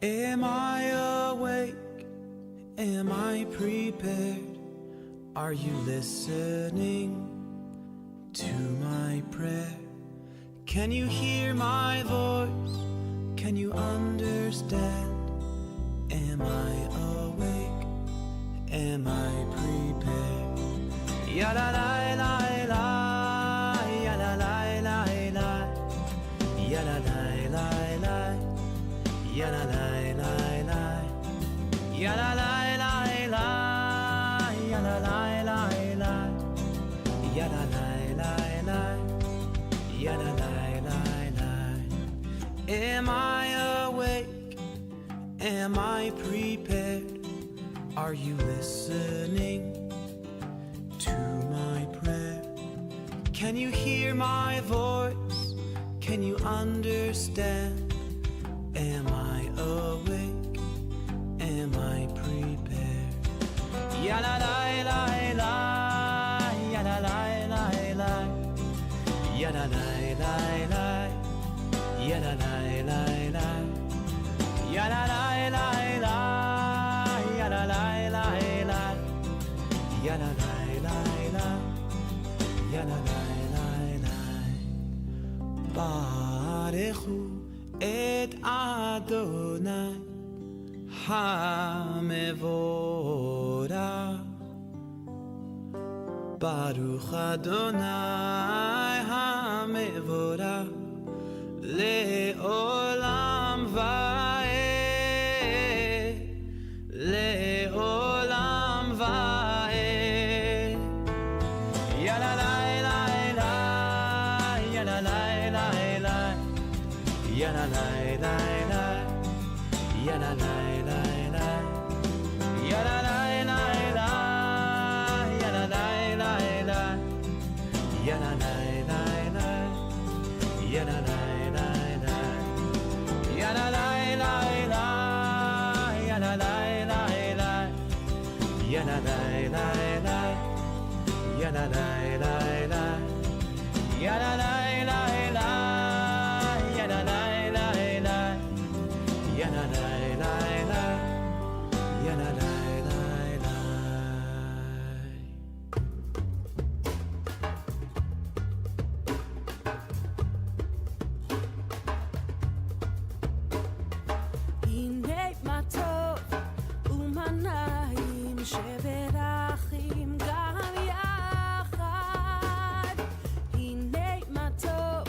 Am I awake? Am I prepared? Are you listening to my prayer? Can you hear my voice? Can you understand? Am I awake? Am I prepared? Ya la la la la, ya la la la la, ya la la la la, ya la la la la, ya la la la la, ya la la la la, ya la la la la, ya la la la la. Am I awake? Am I prepared? Are you listening to my prayer? Can you hear my voice? Can you understand? Am I awake? Am I prepared? Ya la la la la, ya la la la la, ya la la la la, ya la la la la, ya la la la la, ya la la la la, ya la la la la, ya la la la la. Barechu et Adonai HaMevorach. Baruch Adonai HaMevorach Le'olam va'ed, Le'olam va'ed. Ya la la la la, ya la la la la, ya la la la la, ya la la la la, ya la la la la, ya la la la la, ya la la la la, ya la la la la, ya la la la la, ya la la la la, ya la la la la, ya la la la la, ya la la la la, ya la la la la, ya la la la la, ya la la la la. הנה מה טוב ומנעים שברחים גם יחד. הנה מה טוב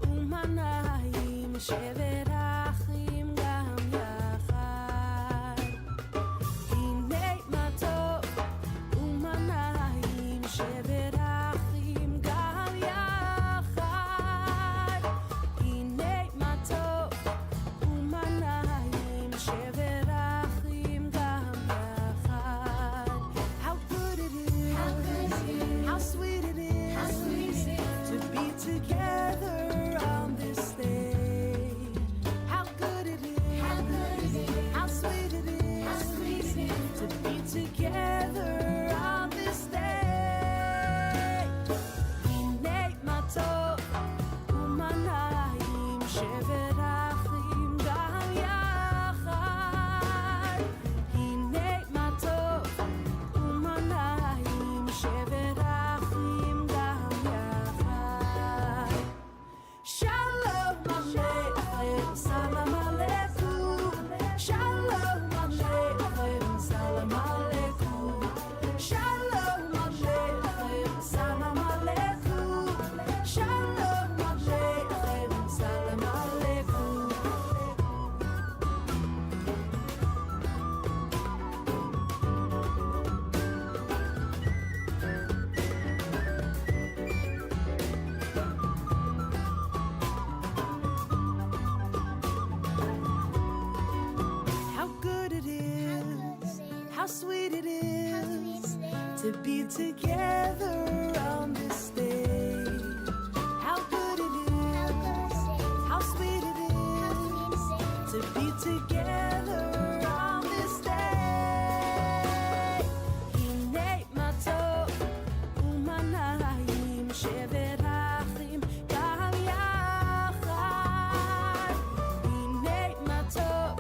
ומנעים שברחים גם יחד. הנה מה טוב ומנעים שברחים גם יחד. הנה מה טוב ומנעים שברחים גם יחד. How good it is, how sweet it is to be together on this day. How good it is, how sweet it is to be together on this day. הנה מה טוב ומנעים שברחים גם יחד. הנה מה טוב ומנעים שברחים גם יחד. שלום עליכם, סלאם עליכום. שלום עליכם, סלאם עליכום. שלום עליכם, סלאם עליכום. שלום עליכם, סלאם עליכום. How good it is, how sweet it is to be together on this day. How good it is, how sweet it is to be together on this day. הנה מה טוב ומנעים שברחים גם יחד. הנה מה טוב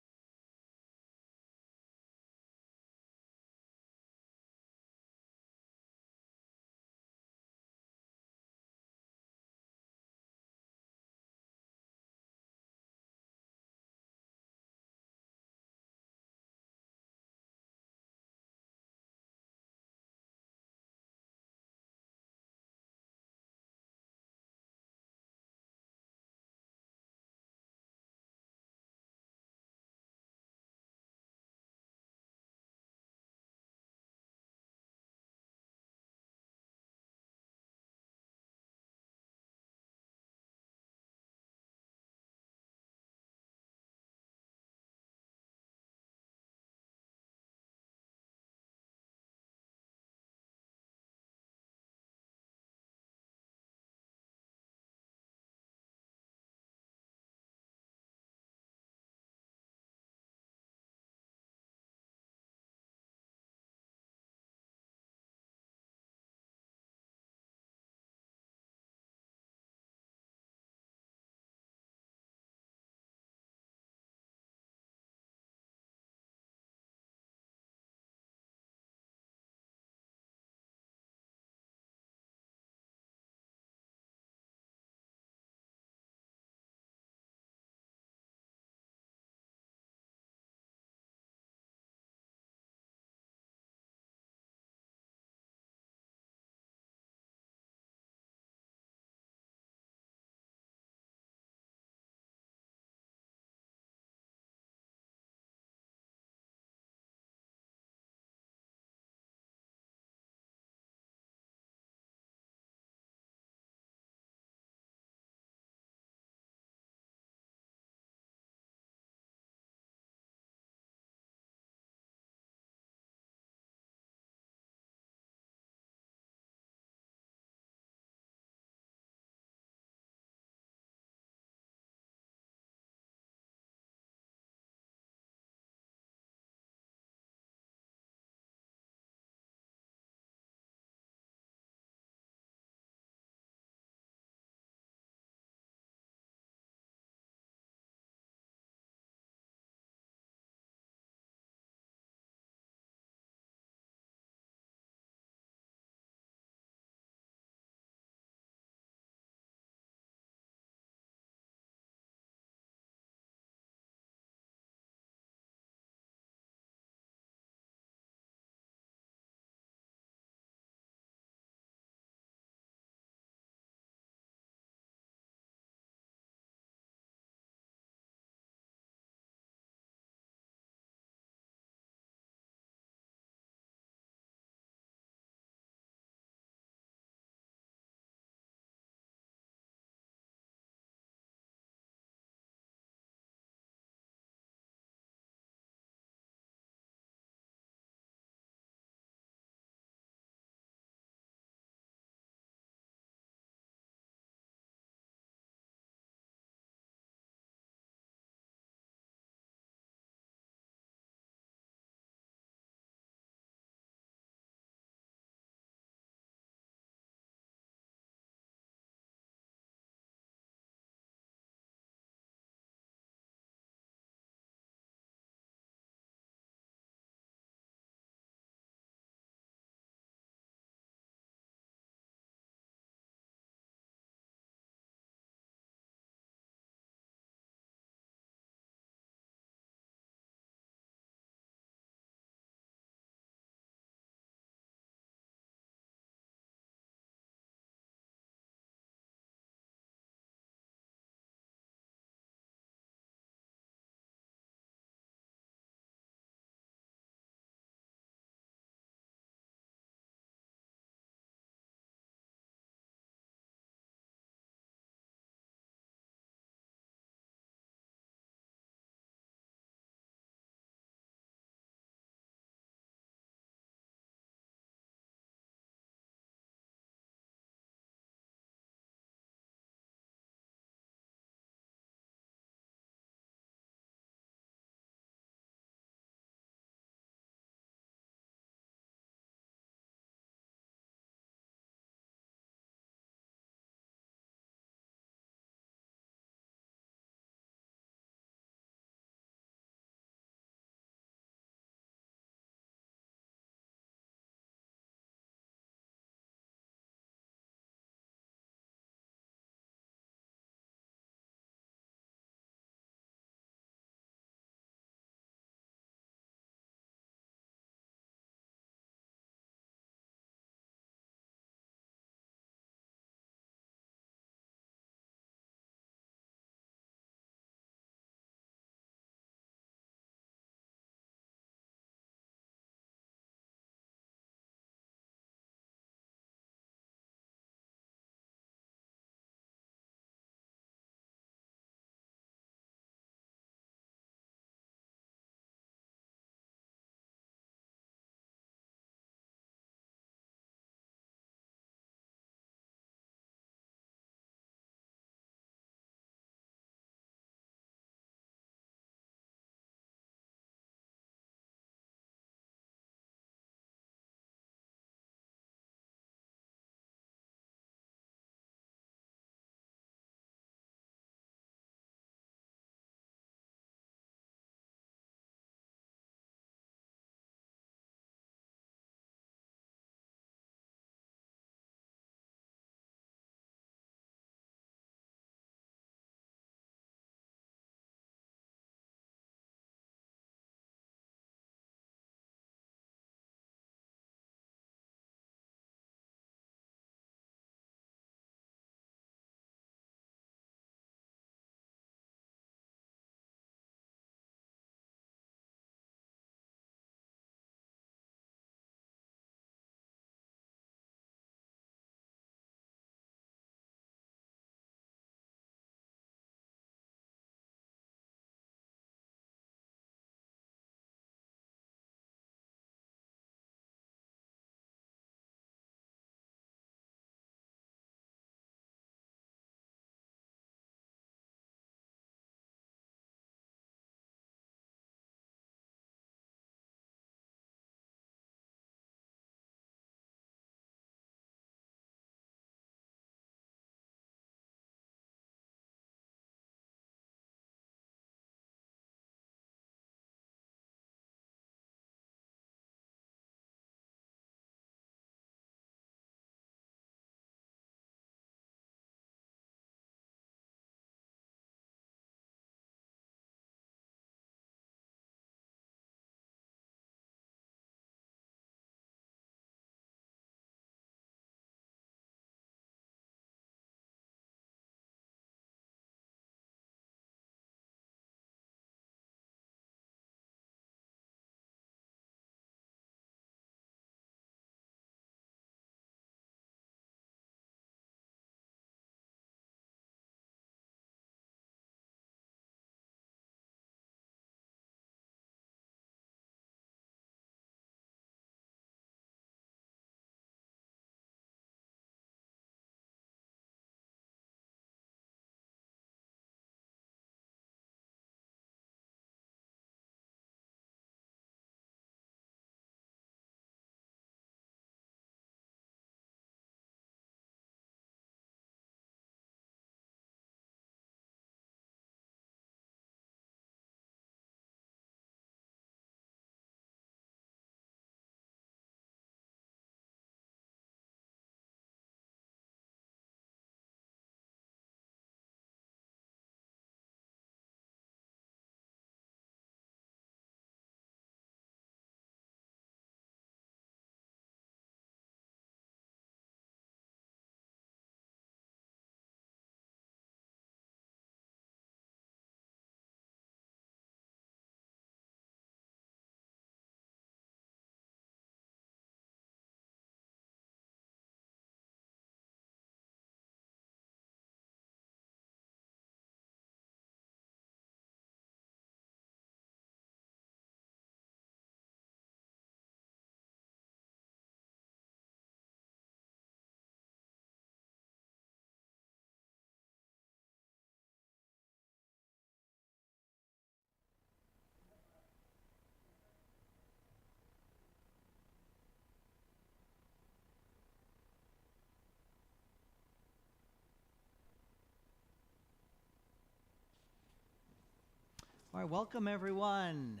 All right, welcome everyone.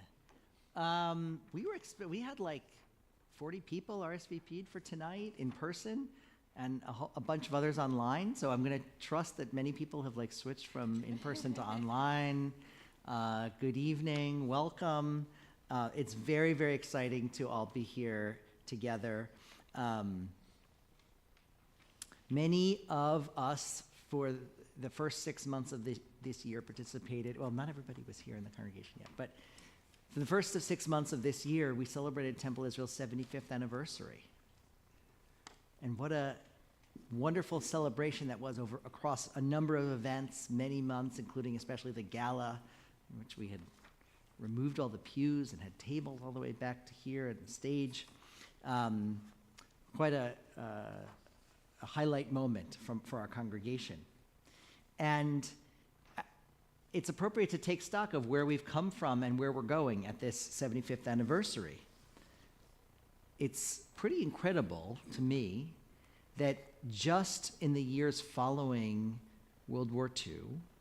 We had like 40 people RSVP'd for tonight in person, and a bunch of others online. So I'm going to trust that many people have like switched from in person to online. Good evening, welcome. It's very, very exciting to all be here together. Many of us for the first 6 months of this year participated. Well, not everybody was here in the congregation yet, but for the first 6 months of this year, we celebrated Temple Israel's 75th anniversary. And what a wonderful celebration that was across a number of events, many months, including especially the gala, in which we had removed all the pews and had tables all the way back to here at the stage. Quite a highlight moment for our congregation. And it's appropriate to take stock of where we've come from and where we're going at this 75th anniversary. It's pretty incredible to me that just in the years following World War II,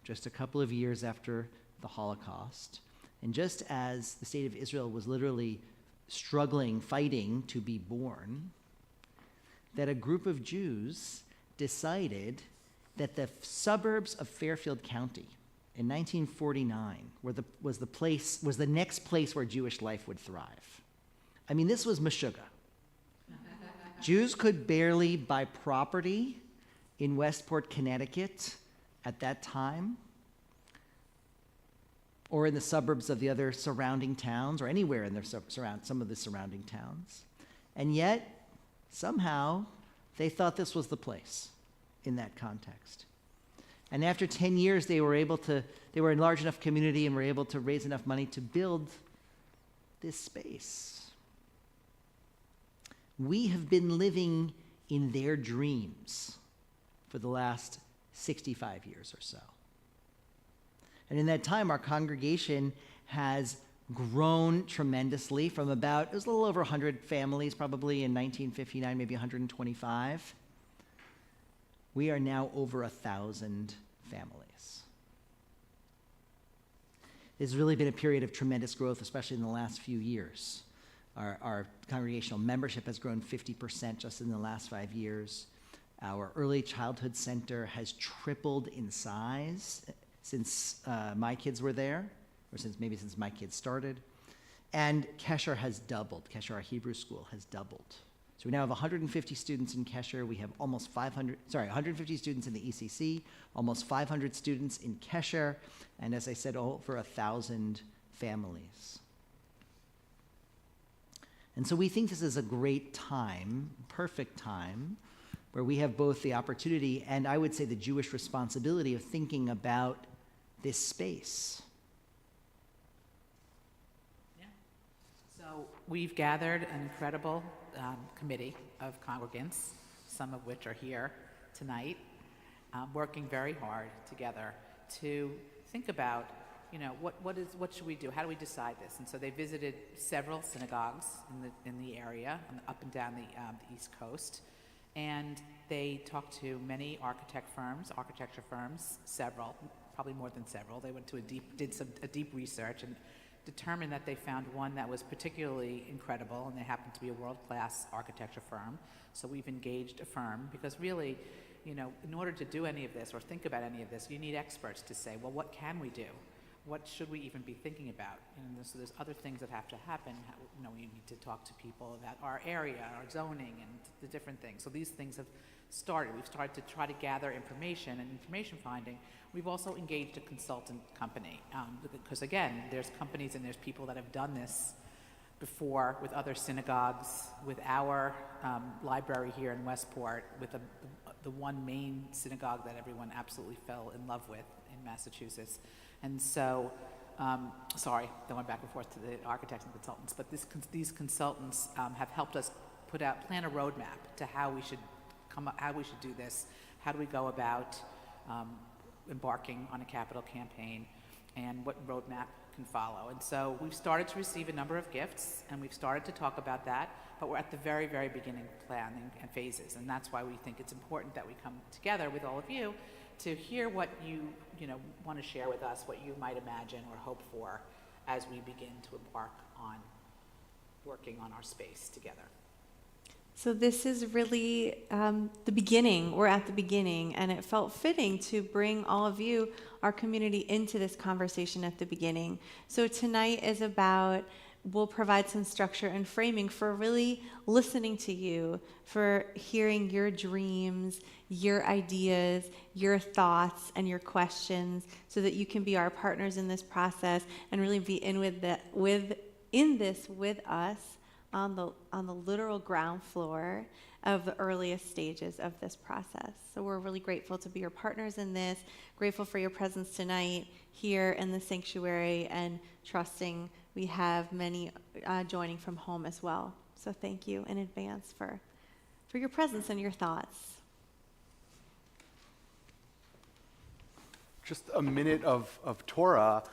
just a couple of years after the Holocaust, and just as the state of Israel was literally struggling, fighting to be born, that a group of Jews decided that the suburbs of Fairfield County in 1949 was the next place where Jewish life would thrive. I mean, this was Meshuggah. Jews could barely buy property in Westport, Connecticut at that time, or in the suburbs of the other surrounding towns, or anywhere in some of the surrounding towns. And yet, somehow, they thought this was the place in that context. And after 10 years, they were a large enough community and were able to raise enough money to build this space. We have been living in their dreams for the last 65 years or so. And in that time, our congregation has grown tremendously from it was a little over 100 families probably in 1959, maybe 125. We are now over 1,000 families. It's really been a period of tremendous growth, especially in the last few years. Our congregational membership has grown 50% just in the last 5 years. Our early childhood center has tripled in size since my kids were there, or since my kids started. And Kesher has doubled. Kesher, our Hebrew school, has doubled. So we now have 150 students in Kesher. We have 150 students in the ECC, almost 500 students in Kesher, and as I said, over 1,000 families. And so we think this is a great time, perfect time, where we have both the opportunity and I would say the Jewish responsibility of thinking about this space. Yeah. So we've gathered an incredible committee of congregants, some of which are here tonight, working very hard together to think about, what should we do? How do we decide this? And so they visited several synagogues in the area, up and down the East Coast, and they talked to many architecture firms, several, probably more than several. They went to did a deep research and determined that they found one that was particularly incredible, and they happened to be a world-class architecture firm. So we've engaged a firm because really, in order to do any of this or think about any of this, you need experts to say, well, what can we do? What should we even be thinking about? And so there's other things that have to happen. We need to talk to people about our area, our zoning, and the different things. So these things have started. We've started to try to gather information and information finding. We've also engaged a consultant company because, again, there's companies and there's people that have done this before with other synagogues, with our library here in Westport, with the one main synagogue that everyone absolutely fell in love with in Massachusetts. And so, sorry, I went back and forth to the architects and consultants, but these consultants have helped us plan a roadmap to how we should do this. How do we go about embarking on a capital campaign, and what roadmap can follow? And so we've started to receive a number of gifts, and we've started to talk about that, but we're at the very, very beginning planning and phases, and that's why we think it's important that we come together with all of you to hear what you want to share with us, what you might imagine or hope for as we begin to embark on working on our space together. So this is really the beginning. We're at the beginning, and it felt fitting to bring all of you, our community, into this conversation at the beginning. So tonight is about, we'll provide some structure and framing for really listening to you, for hearing your dreams, your ideas, your thoughts, and your questions, so that you can be our partners in this process and really be in this with us on the literal ground floor of the earliest stages of this process. So we're really grateful to be your partners in this, grateful for your presence tonight here in the sanctuary, and trusting we have many joining from home as well. So thank you in advance for your presence and your thoughts. Just a minute of Torah,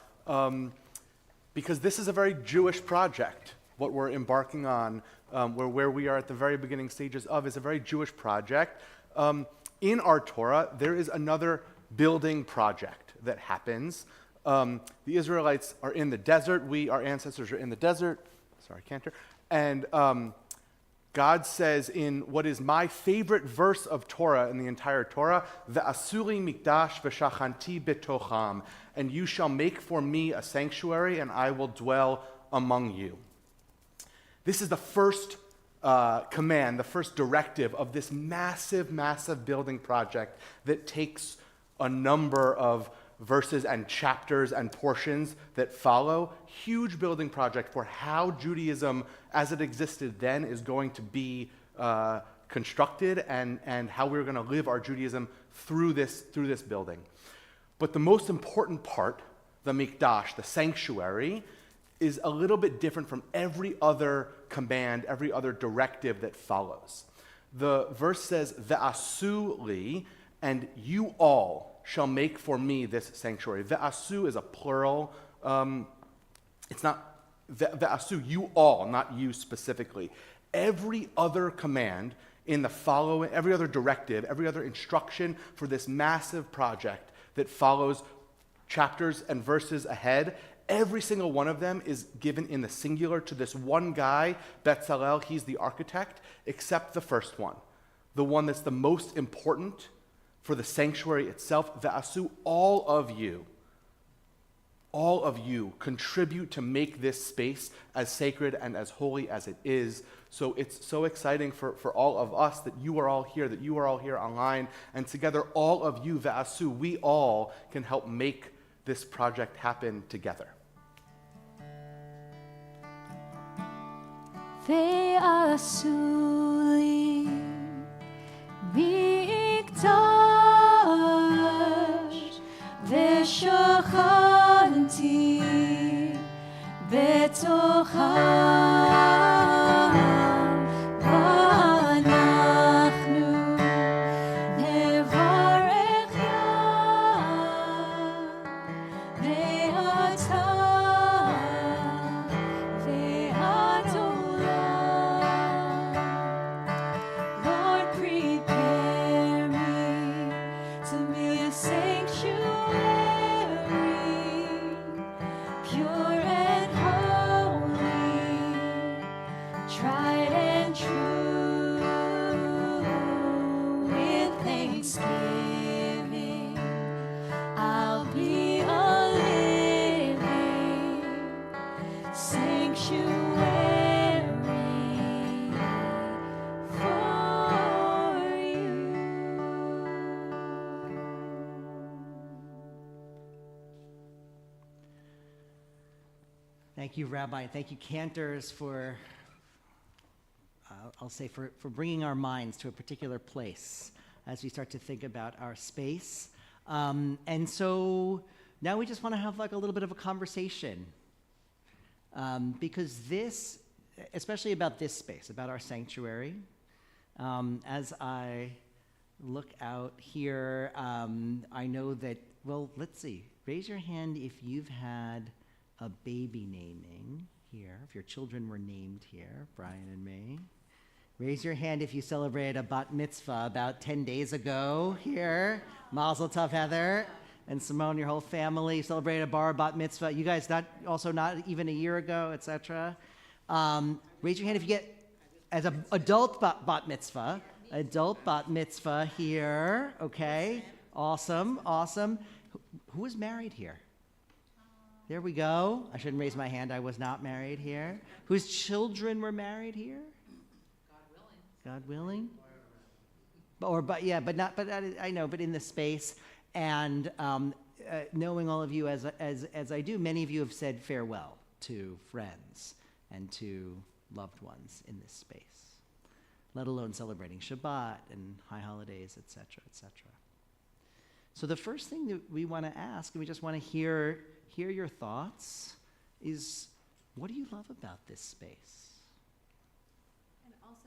because this is a very Jewish project. What we're embarking on, where we are at the very beginning stages of, is a very Jewish project. In our Torah, there is another building project that happens. The Israelites are in the desert. Our ancestors are in the desert. Sorry, Cantor. And God says in what is my favorite verse of Torah in the entire Torah, "Ve'asuli mikdash v'shachanti betocham," and you shall make for me a sanctuary, and I will dwell among you. This is the first command, the first directive of this massive, massive building project that takes a number of verses and chapters and portions that follow. Huge building project for how Judaism, as it existed then, is going to be constructed, and how we're going to live our Judaism through this building. But the most important part, the mikdash, the sanctuary, is a little bit different from every other command, every other directive that follows. The verse says, "Ve'asu li," and you all shall make for me this sanctuary. Ve'asu is a plural. It's not ve'asu, you all, not you specifically. Every other command in the following, every other directive, every other instruction for this massive project that follows chapters and verses ahead, every single one of them is given in the singular to this one guy, Betzalel. He's the architect, except the first one, the one that's the most important for the sanctuary itself. Ve'asu, all of you contribute to make this space as sacred and as holy as it is. So it's so exciting for all of us that you are all here, that you are all here online, and together all of you, Ve'asu, we all can help make this project happen together. Ve'asu li mikdash ve'shachanti betocham v'anachnu nevarech yah ve'ata Lord, prepare me to be a sanctuary, pure and holy, tried and true, with thanksgiving. I'll be a living sanctuary for you. Thank you, Rabbi. Thank you, Cantors, for, I'll say, for bringing our minds to a particular place as we start to think about our space. And so now we just want to have like a little bit of a conversation. Because this, especially about this space, about our sanctuary, as I look out here, I know that, well, let's see. Raise your hand if you've had a baby naming here, if your children were named here, Brian and May. Raise your hand if you celebrated a bat mitzvah about 10 days ago here. Mazel tov, Heather. And Simone, your whole family celebrated a bar bat mitzvah. You guys not even a year ago, etc. Raise your hand if you get as an adult bat mitzvah. Adult bat mitzvah here. Okay. Awesome. Who is married here? There we go. I shouldn't raise my hand. I was not married here. Whose children were married here? God willing. But I know, but in the space. And knowing all of you as I do, many of you have said farewell to friends and to loved ones in this space, let alone celebrating Shabbat and high holidays, etc., etc. So the first thing that we want to ask, and we just want to hear your thoughts, is what do you love about this space?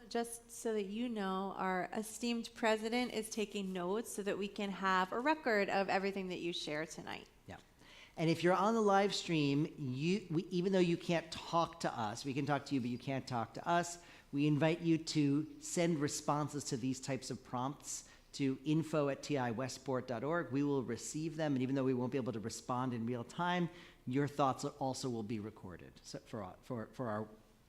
Just so that you know, our esteemed president is taking notes so that we can have a record of everything that you share tonight. Yeah. And if you're on the live stream, even though you can't talk to us, we can talk to you, but you can't talk to us, we invite you to send responses to these types of prompts to info@tiwestport.org. We will receive them, and even though we won't be able to respond in real time, your thoughts also will be recorded for our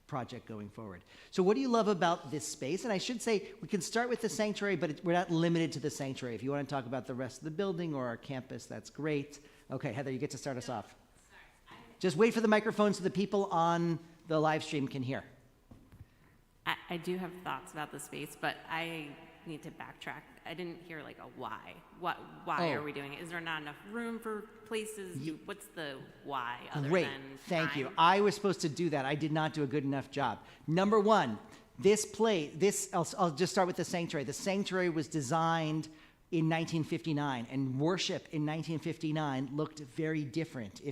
project going forward. So what do you love about this space? And I should say, we can start with the sanctuary, but we're not limited to the sanctuary. If you want to talk about the rest of the building or our campus, that's great. Okay, Heather, you get to start us off. Just wait for the microphone so the people on the live stream can hear. I do have thoughts about the space, but I need to backtrack. I didn't hear like a why. Why are we doing it? Is there not enough room for places? What's the why other Great, than thank you. time? I was supposed to do that. I did not do a good enough job. Number one, I'll just start with the sanctuary. The sanctuary was designed in 1959, and worship in 1959 looked very different.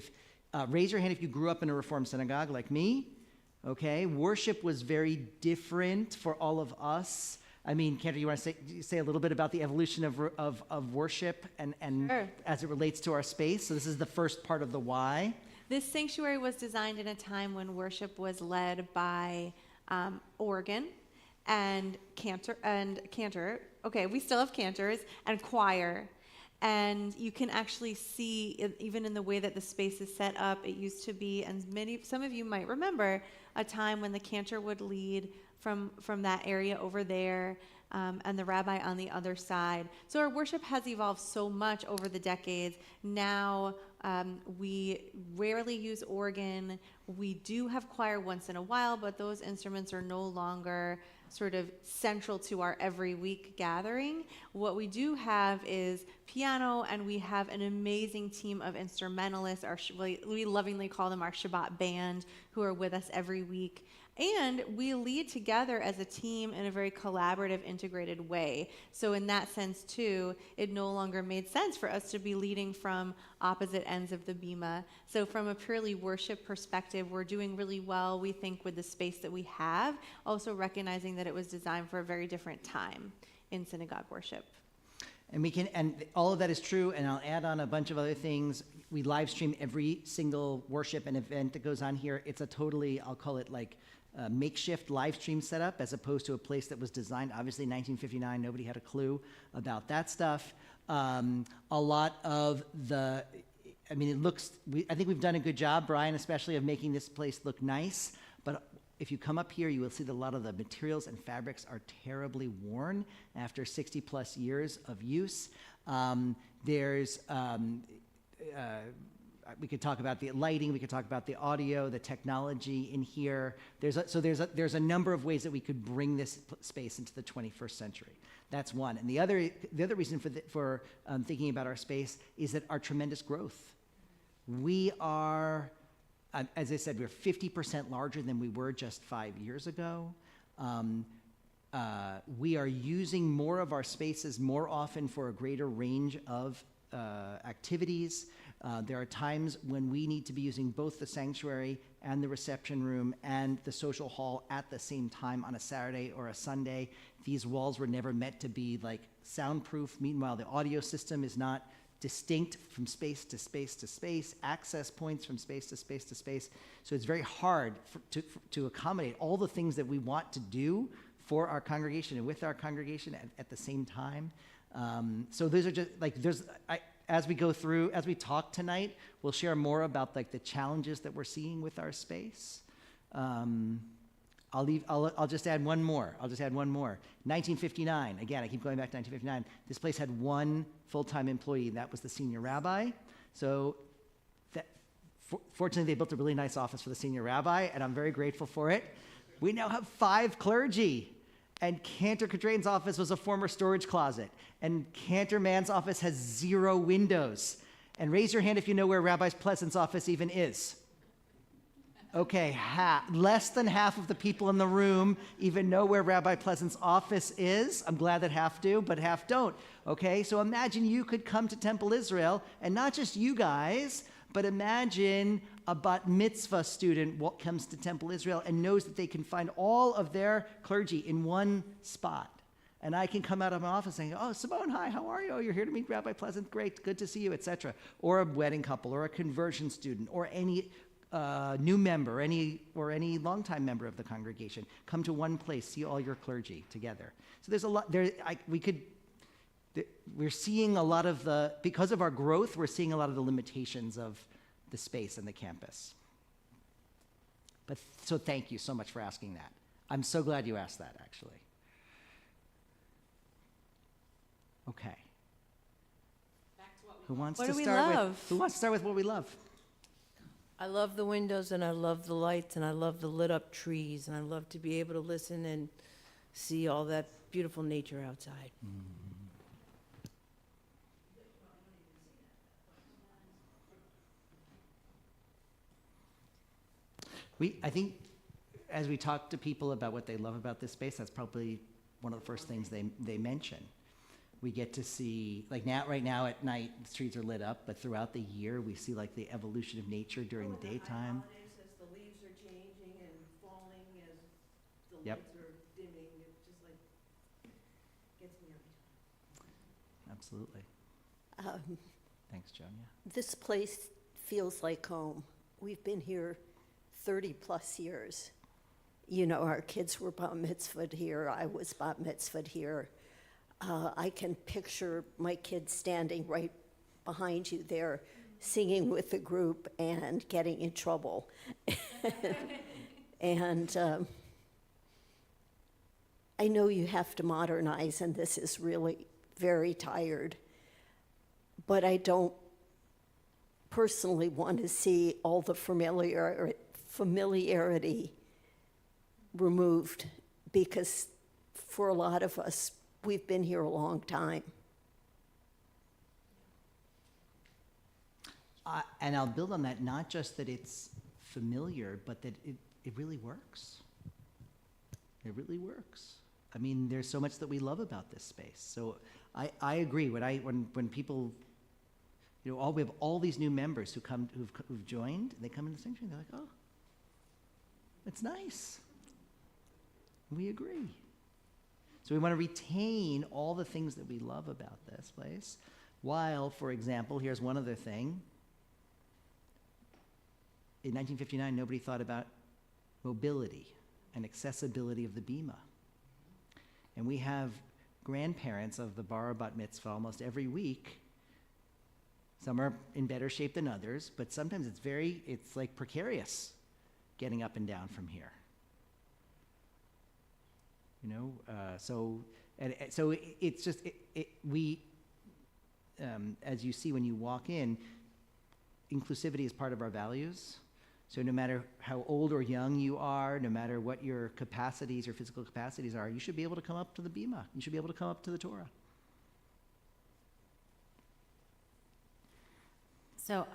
Raise your hand if you grew up in a Reformed synagogue like me. Okay, worship was very different for all of us. I mean, Kendra, you want to say a little bit about the evolution of worship and Sure. as it relates to our space? So this is the first part of the why. This sanctuary was designed in a time when worship was led by organ and cantor. Okay, we still have cantors and choir. And you can actually see, even in the way that the space is set up, it used to be, and some of you might remember, a time when the cantor would lead from that area over there, and the rabbi on the other side. So our worship has evolved so much over the decades. Now we rarely use organ. We do have choir once in a while, but those instruments are no longer sort of central to our every week gathering. What we do have is piano, and we have an amazing team of instrumentalists. We lovingly call them our Shabbat band, who are with us every week. And we lead together as a team in a very collaborative, integrated way. So in that sense, too, it no longer made sense for us to be leading from opposite ends of the bima. So from a purely worship perspective, we're doing really well, we think, with the space that we have, also recognizing that it was designed for a very different time in synagogue worship. And all of that is true, and I'll add on a bunch of other things. We live stream every single worship and event that goes on here. It's a totally, I'll call it like makeshift live stream setup, as opposed to a place that was designed, obviously, in 1959. Nobody had a clue about that stuff. A lot of the, I think we've done a good job, Brian especially, of making this place look nice. But if you come up here, you will see that a lot of the materials and fabrics are terribly worn after 60 plus years of use. We could talk about the lighting, we could talk about the audio, the technology in here. There's a number of ways that we could bring this space into the 21st century. That's one. And the other reason for thinking about our space is that our tremendous growth. We are, as I said, we're 50% larger than we were just 5 years ago. We are using more of our spaces more often for a greater range of activities. There are times when we need to be using both the sanctuary and the reception room and the social hall at the same time on a Saturday or a Sunday. These walls were never meant to be like soundproof. Meanwhile, the audio system is not distinct from space to space to space, access points from space to space to space. So it's very hard to accommodate all the things that we want to do for our congregation and with our congregation at the same time. So those are just like, as we go through, as we talk tonight, we'll share more about like the challenges that we're seeing with our space. I'll just add one more. 1959, again, I keep going back to 1959. This place had one full-time employee, and that was the senior rabbi. So fortunately, they built a really nice office for the senior rabbi, and I'm very grateful for it. We now have 5 clergy, and Cantor Cadrain's office was a former storage closet, and Cantor Mann's office has 0 windows. And raise your hand if you know where Rabbi Pleasant's office even is. Okay, less than half of the people in the room even know where Rabbi Pleasant's office is. I'm glad that half do, but half don't. Okay, so imagine you could come to Temple Israel, and not just you guys, but imagine a bat mitzvah student comes to Temple Israel and knows that they can find all of their clergy in one spot. And I can come out of my office saying, oh, Simone, hi, how are you? Oh, you're here to meet Rabbi Pleasant? Great, good to see you, etc. Or a wedding couple, or a conversion student, or any new member, or any longtime member of the congregation. Come to one place, see all your clergy together. So there's a lot there. We're seeing a lot of because of our growth, we're seeing a lot of the limitations of the space and the campus. So thank you so much for asking that. I'm so glad you asked that, actually. Okay. Who wants What to do we start love? with? Who wants to start with what we love? I love the windows, and I love the lights, and I love the lit up trees, and I love to be able to listen and see all that beautiful nature outside. I think as we talk to people about what they love about this space, that's probably one of the first things they mention. We get to see, like right now at night, the streets are lit up, but throughout the year, we see like the evolution of nature during the daytime. As the leaves are changing and falling, as the Yep. lights are dimming, it just like gets me every time. Absolutely. Thanks, Joan. Yeah. This place feels like home. We've been here 30 plus years. You know, our kids were bat mitzvahed here. I was bat mitzvahed here. I can picture my kids standing right behind you there, singing with the group and getting in trouble. And I know you have to modernize, and this is really very tired, but I don't personally want to see all the familiarity removed, because for a lot of us, we've been here a long time. And I'll build on that, not just that it's familiar, but that it really works. It really works. I mean, there's so much that we love about this space. So I agree. When people, you know, we have all these new members who've joined, and they come in the sanctuary, and they're like, oh, it's nice. We agree. So we want to retain all the things that we love about this place, while, for example, here's one other thing. In 1959, nobody thought about mobility and accessibility of the bima. And we have grandparents of the bar bat mitzvah almost every week. Some are in better shape than others, but sometimes it's like precarious getting up and down from here. You know, so it's just, as you see when you walk in, inclusivity is part of our values. So no matter how old or young you are, no matter what your capacities, your physical capacities are, you should be able to come up to the bima. You should be able to come up to the Torah. So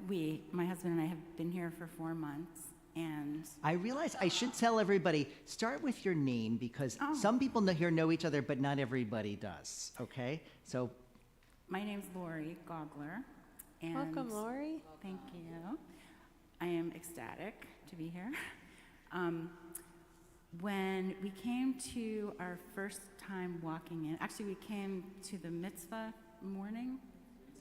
my husband and I have been here for 4 months, and I realize I should tell everybody, start with your name, because some people here know each other, but not everybody does, okay? So my name's Lori Gogler. And Welcome, Lori. Thank you. I am ecstatic to be here. When we came to our first time walking in, actually we came to the mitzvah morning.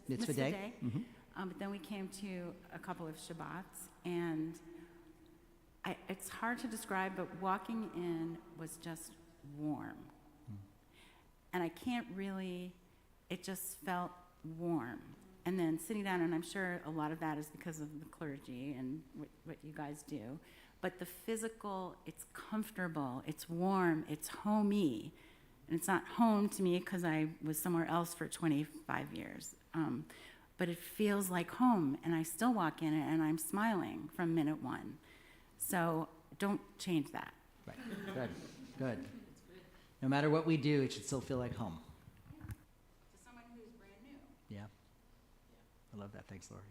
Mitzvah day. Mm-hmm. But then we came to a couple of Shabbats, and it's hard to describe, but walking in was just warm. And I can't really, it just felt warm. And then sitting down, and I'm sure a lot of that is because of the clergy and what you guys do, but the physical, it's comfortable, it's warm, it's homey. And it's not home to me because I was somewhere else for 25 years. But it feels like home, and I still walk in it, and I'm smiling from minute one. So don't change that. Right. Good. Good. No matter what we do, it should still feel like home. To someone who's brand new. Yeah. I love that. Thanks, Lori.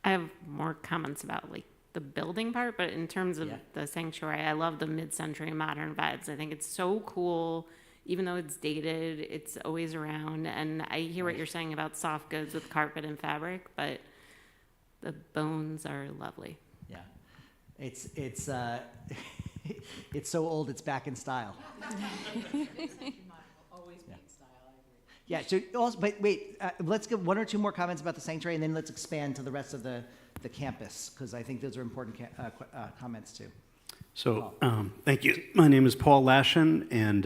I have more comments about like the building part, but in terms of Yeah. the sanctuary, I love the mid-century modern vibes. I think it's so cool. Even though it's dated, it's always around. And I hear what you're saying about soft goods with carpet and fabric, but the bones are lovely. Yeah. It's it's so old it's back in style. Yeah. So also, but wait, let's give one or two more comments about the sanctuary, and then let's expand to the rest of the campus, because I think those are important comments too. So, thank you. My name is Paul Lashin, and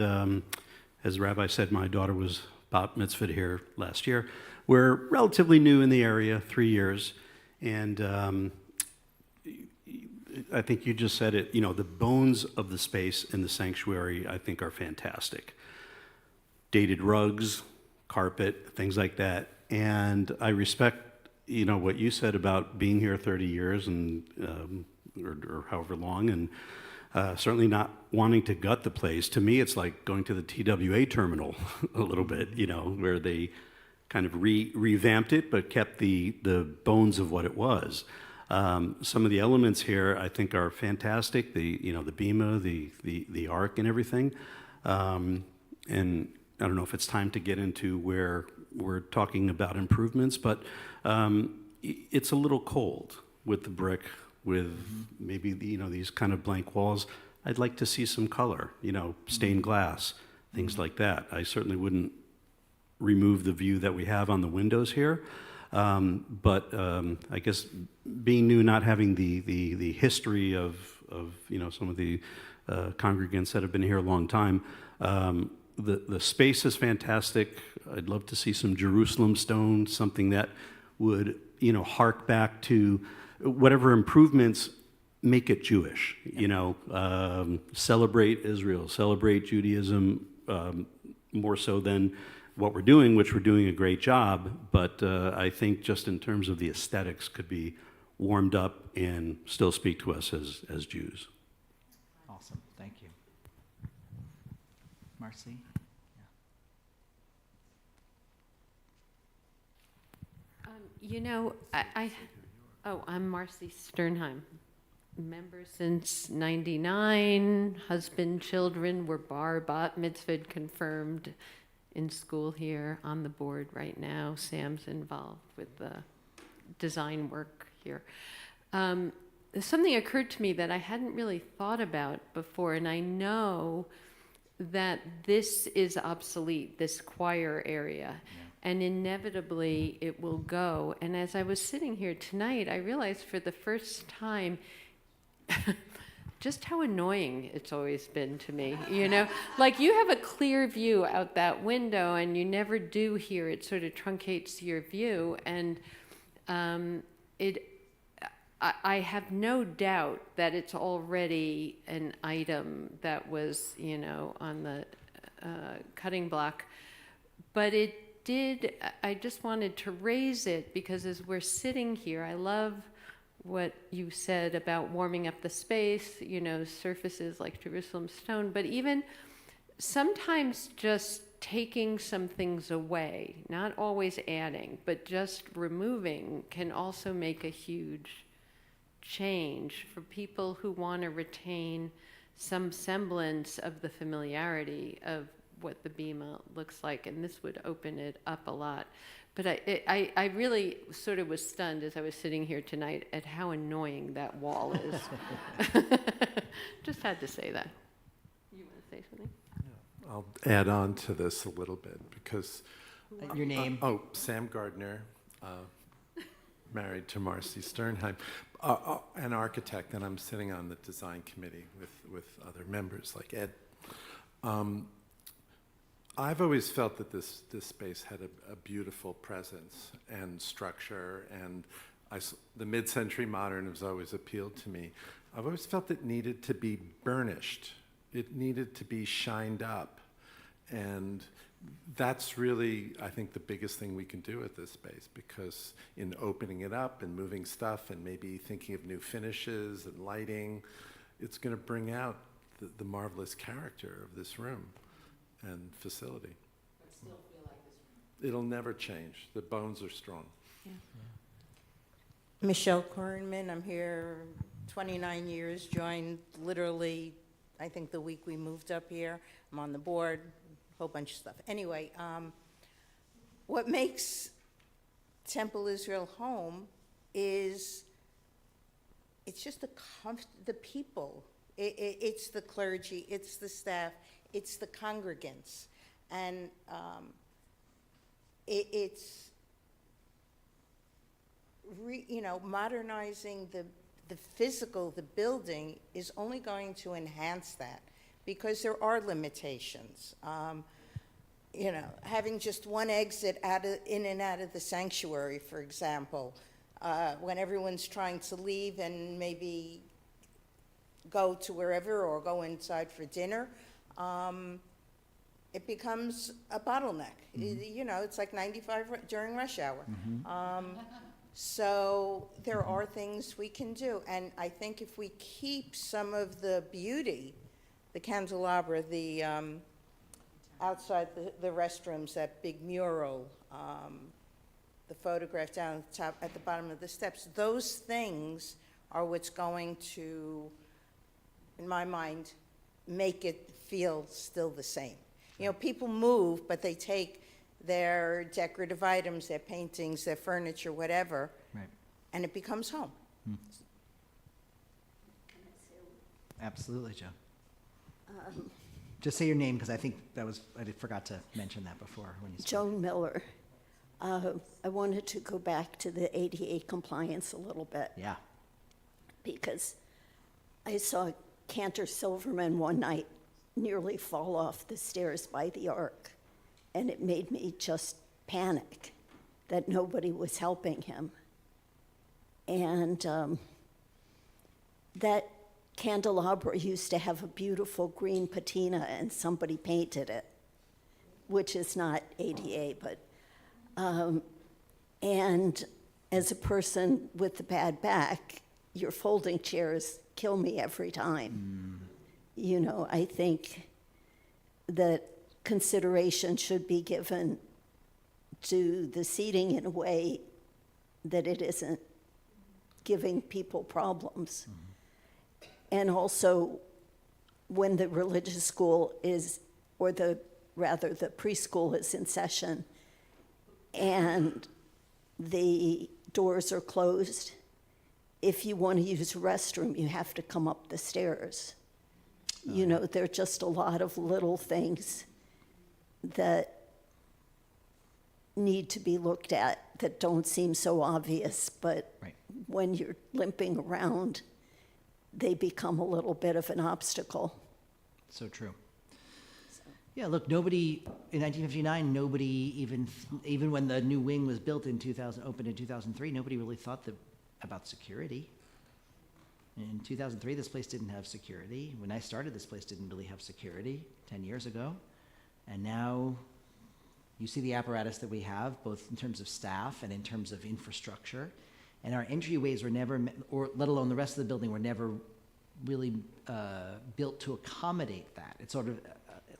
as the Rabbi said, my daughter was bat mitzvahed here last year. We're relatively new in the area, 3 years, and I think you just said it, you know, the bones of the space in the sanctuary, I think, are fantastic. Dated rugs, carpet, things like that. And I respect, you know, what you said about being here 30 years and or however long, and certainly not wanting to gut the place. To me, it's like going to the TWA terminal a little bit, you know, where they kind of revamped it but kept the bones of what it was. Some of the elements here I think are fantastic. The bima, the ark, and everything. And I don't know if it's time to get into where we're talking about improvements, but it's a little cold with the brick, with maybe these kind of blank walls. I'd like to see some color, stained glass, things like that. I certainly wouldn't remove the view that we have on the windows here. But I guess being new, not having the history of some of the congregants that have been here a long time, the space is fantastic. I'd love to see some Jerusalem stone, something that would hark back to whatever improvements make it Jewish. Celebrate Israel, celebrate Judaism more so than what we're doing, which we're doing a great job, but I think just in terms of the aesthetics could be warmed up and still speak to us as Jews. Awesome, thank you. Marcy? I'm Marcy Sternheim. Member since '99, husband, children were bat mitzvahed, confirmed in school here, on the board right now. Sam's involved with the design work here. Something occurred to me that I hadn't really thought about before, and I know that this is obsolete, this choir area, and inevitably it will go. And as I was sitting here tonight, I realized for the first time just how annoying it's always been to me, Like you have a clear view out that window and you never do here. It sort of truncates your view. And I have no doubt that it's already an item that was, on the cutting block. But I just wanted to raise it because as we're sitting here, I love what you said about warming up the space, surfaces like Jerusalem stone, but even sometimes just taking some things away, not always adding, but just removing can also make a huge change for people who want to retain some semblance of the familiarity of what the bima looks like, and this would open it up a lot. But I really sort of was stunned as I was sitting here tonight at how annoying that wall is. Just had to say that. You want to say something? I'll add on to this a little bit because... Your name? Sam Gardner, married to Marcy Sternheim. an architect, and I'm sitting on the design committee with other members like Ed. I've always felt that this space had a beautiful presence and structure, and the mid-century modern has always appealed to me. I've always felt it needed to be burnished. It needed to be shined up. And that's really, I think, the biggest thing we can do with this space, because in opening it up and moving stuff and maybe thinking of new finishes and lighting, it's going to bring out the marvelous character of this room and facility. But still feel like this room. It'll never change. The bones are strong. Michelle Kornman, I'm here 29 years, joined literally, I think the week we moved up here. I'm on the board, a whole bunch of stuff. Anyway, what makes Temple Israel home is it's just the people. It's the clergy, it's the staff, it's the congregants. And it's modernizing the physical, the building is only going to enhance that, because there are limitations. Having just one exit in and out of the sanctuary, for example, when everyone's trying to leave and maybe go to wherever or go inside for dinner, it becomes a bottleneck. It's like 95 during rush hour. So there are things we can do. And I think if we keep some of the beauty, the candelabra, the outside the restrooms, that big mural, the photograph down at the top, at the bottom of the steps, those things are what's going to, in my mind, make it feel still the same. People move, but they take their decorative items, their paintings, their furniture, whatever, Right. and it becomes home. Absolutely, Joe. Just say your name, because I think I forgot to mention that before when you spoke. Joan Miller. I wanted to go back to the ADA compliance a little bit. Yeah. Because I saw Cantor Silverman one night nearly fall off the stairs by the Ark, and it made me just panic that nobody was helping him. And that candelabra used to have a beautiful green patina, and somebody painted it, which is not ADA, but and as a person with a bad back, your folding chairs kill me every time. I think that consideration should be given to the seating in a way that it isn't giving people problems. And also, when the religious school is, or the preschool is in session, and the doors are closed, if you want to use a restroom, you have to come up the stairs. There are just a lot of little things that need to be looked at that don't seem so obvious, but Right. when you're limping around, they become a little bit of an obstacle. So true. Yeah, look, in 1959, nobody even when the new wing was built opened in 2003, nobody really thought about security. In 2003, this place didn't have security. When I started, this place didn't really have security 10 years ago. And now you see the apparatus that we have, both in terms of staff and in terms of infrastructure. And our entryways were never, or let alone the rest of the building, were never really built to accommodate that. It's sort of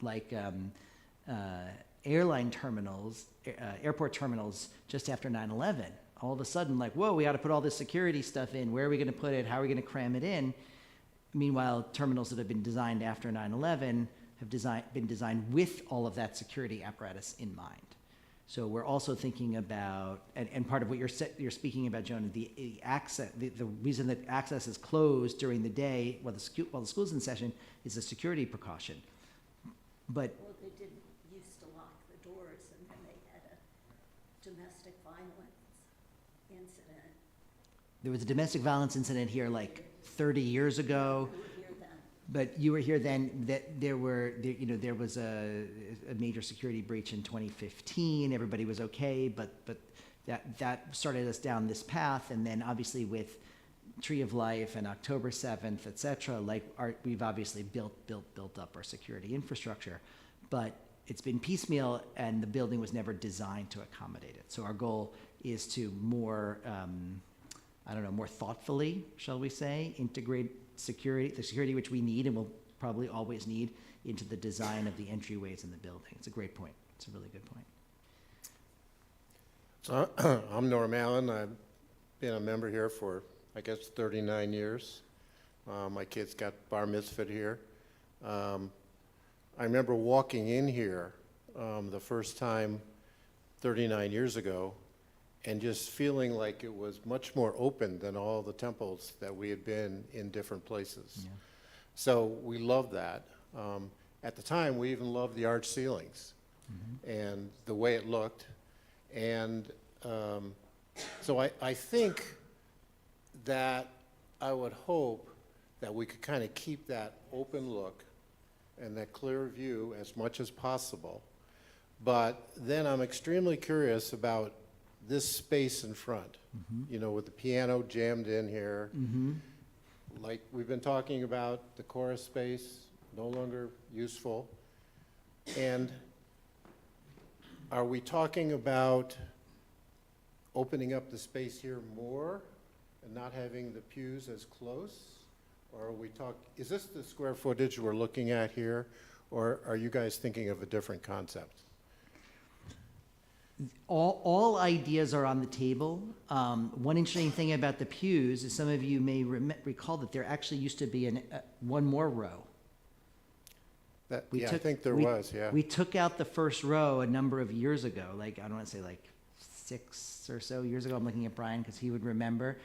like airline terminals, airport terminals just after 9/11. All of a sudden, like, whoa, we got to put all this security stuff in. Where are we going to put it? How are we going to cram it in? Meanwhile, terminals that have been designed after 9/11 have been designed with all of that security apparatus in mind. So we're also thinking about, and part of what you're speaking about, Joan, the access, the reason that access is closed during the day while the school's in session is a security precaution. But Well, they didn't used to lock the doors, and then they had a domestic violence incident there was a domestic violence incident here like 30 years ago. But you were here then, that there was a major security breach in 2015. Everybody was okay, but that started us down this path. And then obviously with Tree of Life and October 7th, et cetera, we've obviously built up our security infrastructure. But it's been piecemeal, and the building was never designed to accommodate it. So our goal is to more thoughtfully, shall we say, integrate the security which we need and will probably always need into the design of the entryways in the building. It's a great point. It's a really good point. So I'm Norm Allen. I've been a member here for, I guess, 39 years. My kids got bar mitzvahed here. I remember walking in here the first time 39 years ago and just feeling like it was much more open than all the temples that we had been in different places. Yeah. So we loved that. At the time, we even loved the arch ceilings and the way it looked. And so I think that I would hope that we could kind of keep that open look and that clear view as much as possible. But then I'm extremely curious about this space in front, with the piano jammed in here. Like we've been talking about, the chorus space, no longer useful. And are we talking about opening up the space here more and not having the pews as close? Or are we is this the square footage we're looking at here? Or are you guys thinking of a different concept? All ideas are on the table. One interesting thing about the pews is some of you may recall that there actually used to be one more row. I think there was. We took out the first row a number of years ago, I don't want to say 6 or so years ago. I'm looking at Brian because he would remember.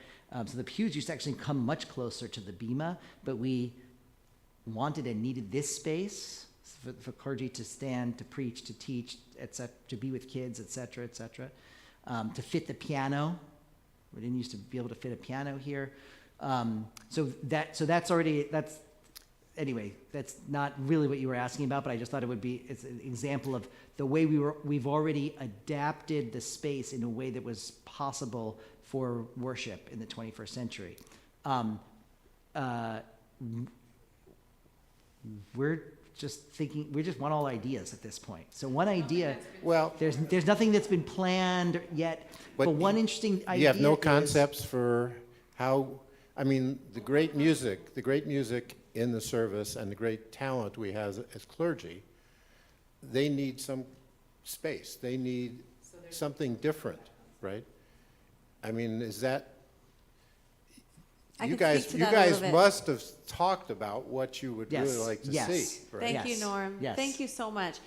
So the pews used to actually come much closer to the bima, but we wanted and needed this space for clergy to stand, to preach, to teach, etc., to be with kids, etc., etc., to fit the piano. We didn't used to be able to fit a piano here. Anyway, that's not really what you were asking about, but I just thought it's an example of the way we've already adapted the space in a way that was possible for worship in the 21st century. We just want all ideas at this point. So one idea, there's nothing that's been planned yet, but one interesting idea. You have no concepts for how, the great music in the service and the great talent we have as clergy, they need some space. They need something different, right? Is that, you guys must have talked about what you would really like to see. Right? Thank you, Norm. Yes. Thank you so much.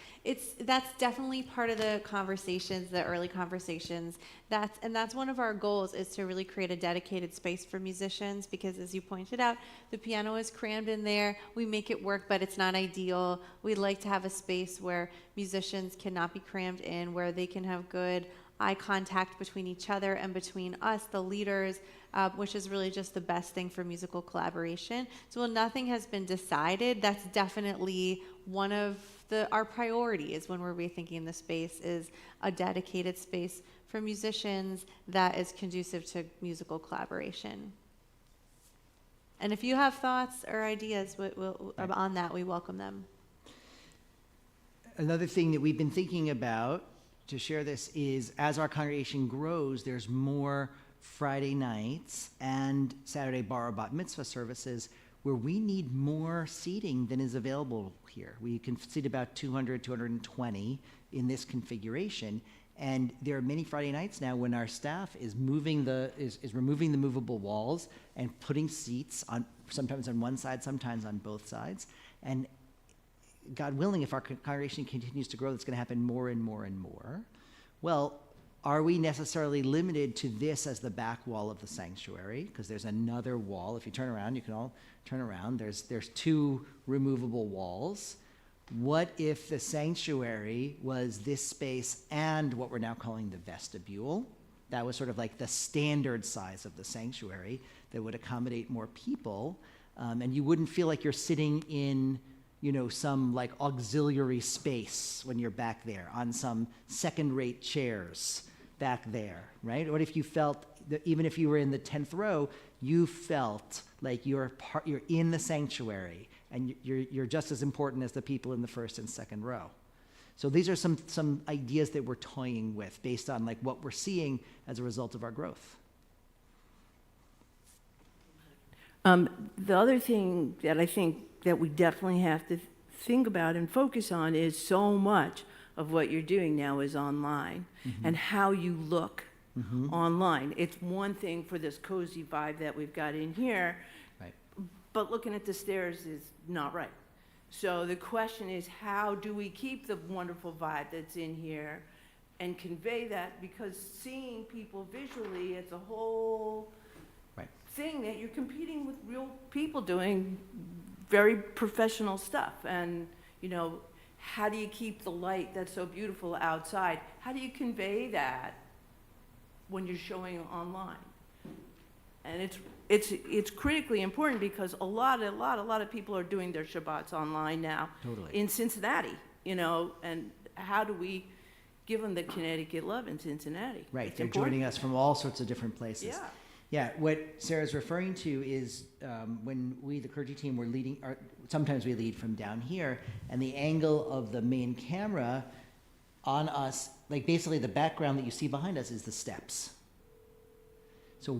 That's definitely part of the conversations, the early conversations. That's one of our goals, is to really create a dedicated space for musicians, because as you pointed out, the piano is crammed in there. We make it work, but it's not ideal. We'd like to have a space where musicians cannot be crammed in, where they can have good eye contact between each other and between us, the leaders, which is really just the best thing for musical collaboration. So while nothing has been decided, that's definitely one of our priorities when we're rethinking the space, is a dedicated space for musicians that is conducive to musical collaboration. And if you have thoughts or ideas on that, we welcome them. Another thing that we've been thinking about to share this is, as our congregation grows, there's more Friday nights and Saturday bar or bat mitzvah services where we need more seating than is available here. We can seat about 200, 220 in this configuration. And there are many Friday nights now when our staff is removing the movable walls and putting seats sometimes on one side, sometimes on both sides. And God willing, if our congregation continues to grow, that's going to happen more and more and more. Well, are we necessarily limited to this as the back wall of the sanctuary? Because there's another wall. If you turn around, you can all turn around. There's 2 removable walls. What if the sanctuary was this space and what we're now calling the vestibule? That was sort of like the standard size of the sanctuary that would accommodate more people. And you wouldn't feel like you're sitting in, some like auxiliary space when you're back there on some second-rate chairs back there, right? What if you felt that even if you were in the 10th row, you felt like you're in the sanctuary and you're just as important as the people in the first and second row. So these are some ideas that we're toying with based on like what we're seeing as a result of our growth. The other thing that I think that we definitely have to think about and focus on is so much of what you're doing now is online and how you look online. It's one thing for this cozy vibe that we've got in here, Right. but looking at the stairs is not right. So the question is, how do we keep the wonderful vibe that's in here and convey that? Because seeing people visually, it's a whole Right. thing that you're competing with real people doing very professional stuff. And, how do you keep the light that's so beautiful outside? How do you convey that when you're showing online? And it's critically important because a lot of people are doing their Shabbats online now. Totally. In Cincinnati, and how do we give them the Connecticut love in Cincinnati? Right, It's they're important. joining us from all sorts of different places. Yeah. Yeah, what Sarah's referring to is when we, the clergy team, were leading, or sometimes we lead from down here, and the angle of the main camera on us, like basically the background that you see behind us is the steps. So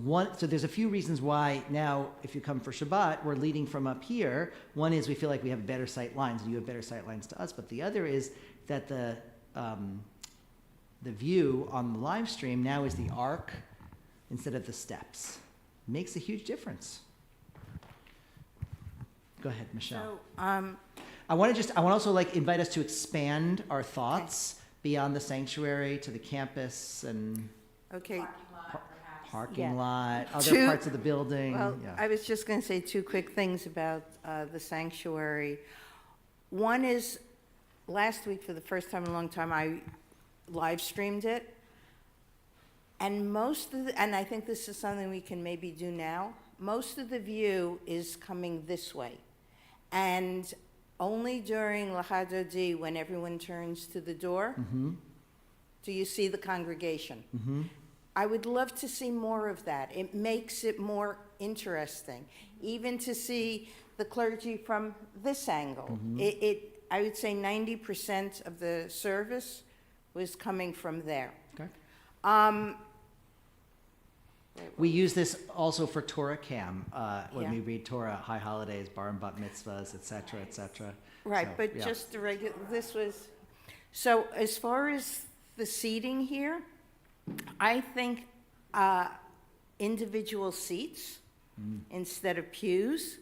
there's a few reasons why now, if you come for Shabbat, we're leading from up here. One is we feel like we have better sight lines, and you have better sight lines to us. But the other is that the view on the live stream now is the arc instead of the steps. Makes a huge difference. Go ahead, Michelle. So, I want to also invite us to expand our thoughts beyond the sanctuary to the campus and okay. parking Yeah. lot, other Two- parts of the building. Well, Yeah. I was just going to say two quick things about the sanctuary. One is, last week, for the first time in a long time, I live streamed it. And and I think this is something we can maybe do now, most of the view is coming this way. And only during Lahadodi, when everyone turns to the door, do you see the congregation. I would love to see more of that. It makes it more interesting, even to see the clergy from this angle. I would say 90% of the service was coming from there. Okay. We use this also for Torah Cam, when Yeah. we read Torah, high holidays, bar and bat mitzvahs, et cetera, et cetera. Right, So, but yeah. just the regular, this was, so as far as the seating here, I think individual seats instead of pews,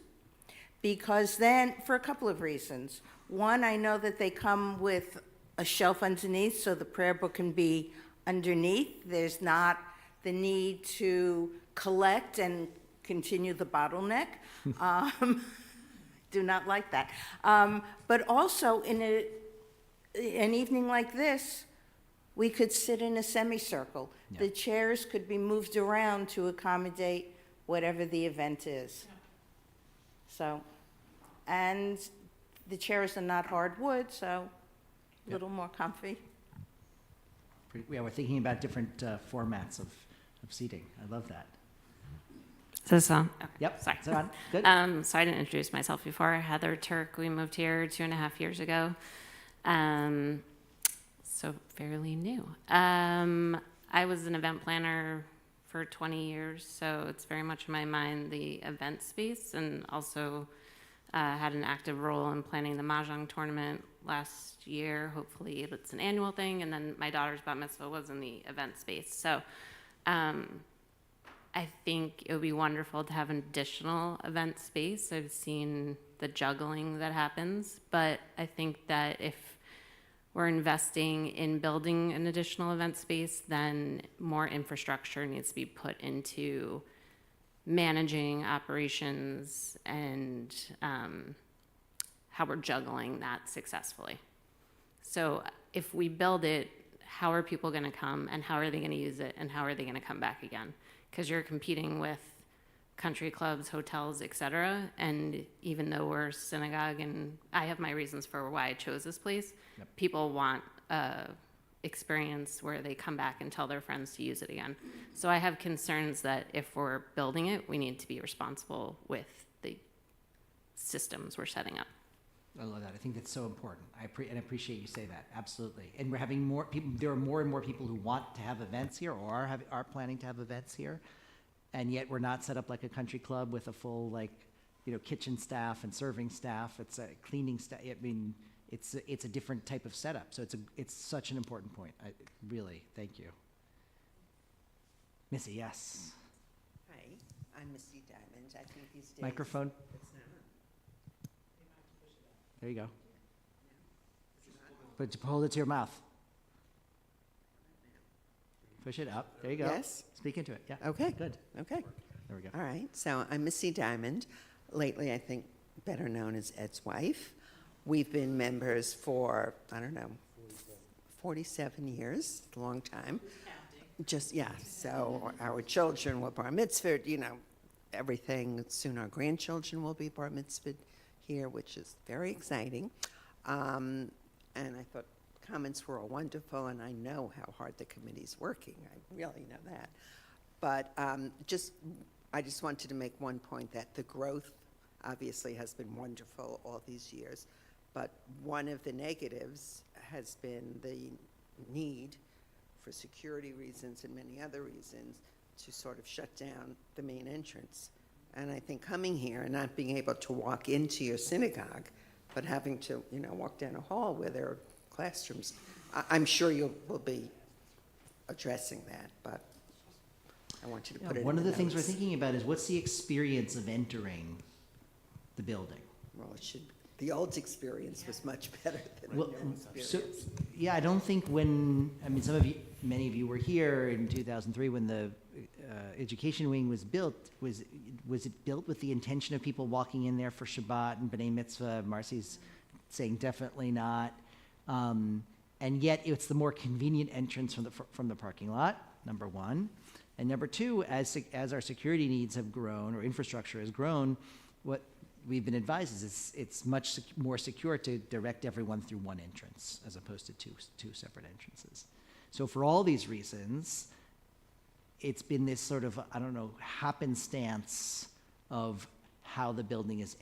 because then, for a couple of reasons. One, I know that they come with a shelf underneath, so the prayer book can be underneath. There's not the need to collect and continue the bottleneck. Do not like that. But also, in an evening like this, we could sit in a semicircle. Yeah. The chairs could be moved around to accommodate whatever the event is. So, and the chairs are not hardwood, so a little more comfy. Yeah, we're thinking about different formats of seating. I love that. Is this on? Okay. Yep. Sorry. Is that on? Good. So I didn't introduce myself before. Heather Turk. We moved here 2.5 years ago. So fairly new. I was an event planner for 20 years, so it's very much in my mind the event space, and also had an active role in planning the Mahjong tournament last year. Hopefully it's an annual thing, and then my daughter's bat mitzvah was in the event space. So I think it would be wonderful to have an additional event space. I've seen the juggling that happens, but I think that if we're investing in building an additional event space, then more infrastructure needs to be put into managing operations and how we're juggling that successfully. So if we build it, how are people going to come and how are they going to use it and how are they going to come back again? Because you're competing with country clubs, hotels, etc. And even though we're synagogue, and I have my reasons for why I chose this place, people want a experience where they come back and tell their friends to use it again. So I have concerns that if we're building it, we need to be responsible with the systems we're setting up. I love that. I think that's so important. I appreciate you say that. Absolutely. And we're having more people. There are more and more people who want to have events here, or are planning to have events here, and yet we're not set up like a country club with a full kitchen staff and serving staff. It's a cleaning staff. I mean, it's a different type of setup. So it's such an important point. Really, thank you, Missy. Yes. Hi, I'm Misty Diamond. I think these days. Microphone. It's not. There you go. But hold it to your mouth. Push it up. There you go. Yes? Speak into it. Yeah. Okay. Good. Okay. There we go. All right. So I'm Missy Diamond. Lately, I think better known as Ed's wife. We've been members for, 47 years, a long time. So our children were bar mitzvahed, everything. Soon our grandchildren will be bar mitzvahed here, which is very exciting. And I thought comments were all wonderful, and I know how hard the committee's working. I really know that. But I just wanted to make one point that the growth obviously has been wonderful all these years, but one of the negatives has been the need for security reasons and many other reasons to sort of shut down the main entrance. And I think coming here and not being able to walk into your synagogue, but having to, walk down a hall where there are classrooms, I'm sure you will be addressing that, but I want you to put it in One of the things we're notes. thinking about is what's the experience of entering the building? Well, the old experience was much better than the new experience. I don't think many of you were here in 2003 when the education wing was built. Was it built with the intention of people walking in there for Shabbat and B'nai Mitzvah? Marcy's saying definitely not. And yet it's the more convenient entrance from the parking lot, number one. And number two, as our security needs have grown or infrastructure has grown, what we've been advised is it's much more secure to direct everyone through one entrance as opposed to two separate entrances. So for all these reasons, it's been this sort of, happenstance of how the building is,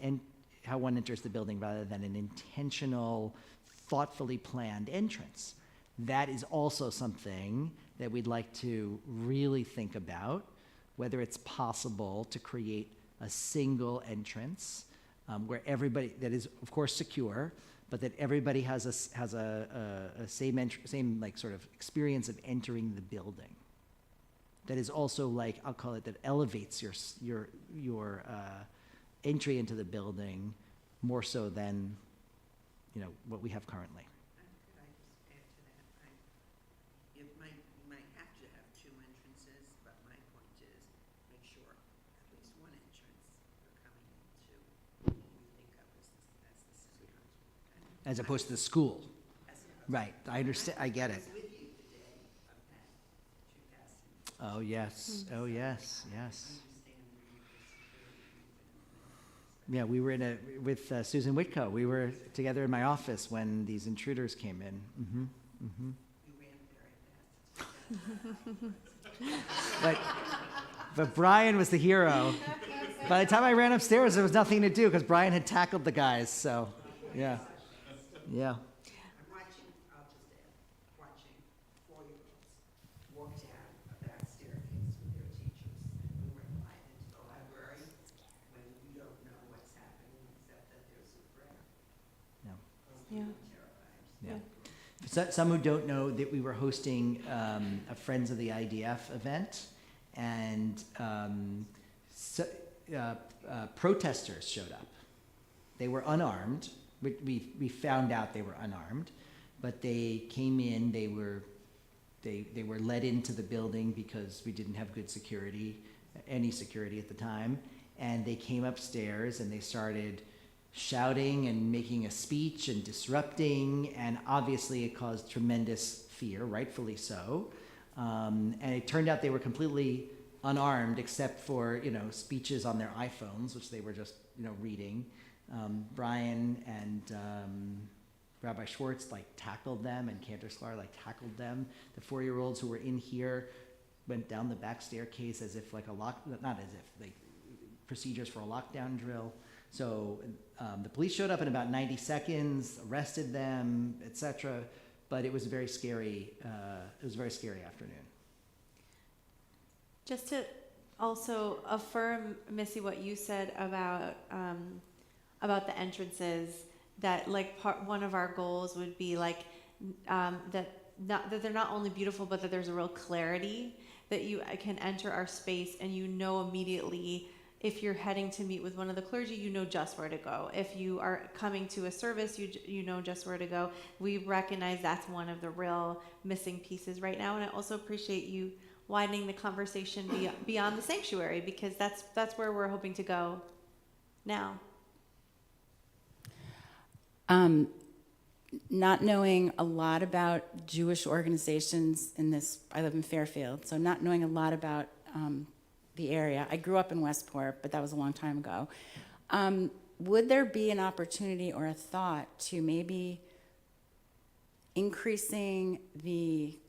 how one enters the building rather than an intentional, thoughtfully planned entrance. That is also something that we'd like to really think about, whether it's possible to create a single entrance where everybody, that is of course secure, but that everybody has a same sort of experience of entering the building. That is also I'll call it, that elevates your entry into the building more so than what we have currently. Could I just add to that? You might have to have two entrances, but my point is make sure at least one entrance you're coming into what we think of as the synagogue. As opposed to the school. Right, I understand, I get it. With you today, that Oh, yes, oh, yes, yes. Yeah, we were with Susan Whitco. We were together in my office when these intruders came in. You ran very fast. But Brian was the hero. By the time I ran upstairs, there was nothing to do because Brian had tackled the guys. So, yeah. I'm watching, I'll just add, watching 4-year-olds walk down a back staircase with their teachers. We were invited into the library when you don't know what's happening except that there's a prayer. Yeah. Yeah. So, some who don't know that we were hosting a Friends of the IDF event, and protesters showed up. They were unarmed. We found out they were unarmed, but they came in. They were led into the building because we didn't have good security, any security at the time, and they came upstairs and they started shouting and making a speech and disrupting, and obviously it caused tremendous fear, rightfully so. And it turned out they were completely unarmed except for, speeches on their iPhones, which they were just, reading. Brian and Rabbi Schwartz tackled them, and Cantor Sklar tackled them. The 4-year-olds who were in here went down the back staircase as if procedures for a lockdown drill. So the police showed up in about 90 seconds, arrested them, etc. But it was a very scary afternoon. Just to also affirm, Missy, what you said about the entrances, that one of our goals would be that they're not only beautiful, but that there's a real clarity that you can enter our space and immediately, if you're heading to meet with one of the clergy, you know just where to go. If you are coming to a service, you know just where to go. We recognize that's one of the real missing pieces right now, and I also appreciate you widening the conversation beyond the sanctuary, because that's where we're hoping to go now. Not knowing a lot about Jewish organizations I live in Fairfield, so not knowing a lot about the area. I grew up in Westport, but that was a long time ago. Would there be an opportunity or a thought to maybe increasing the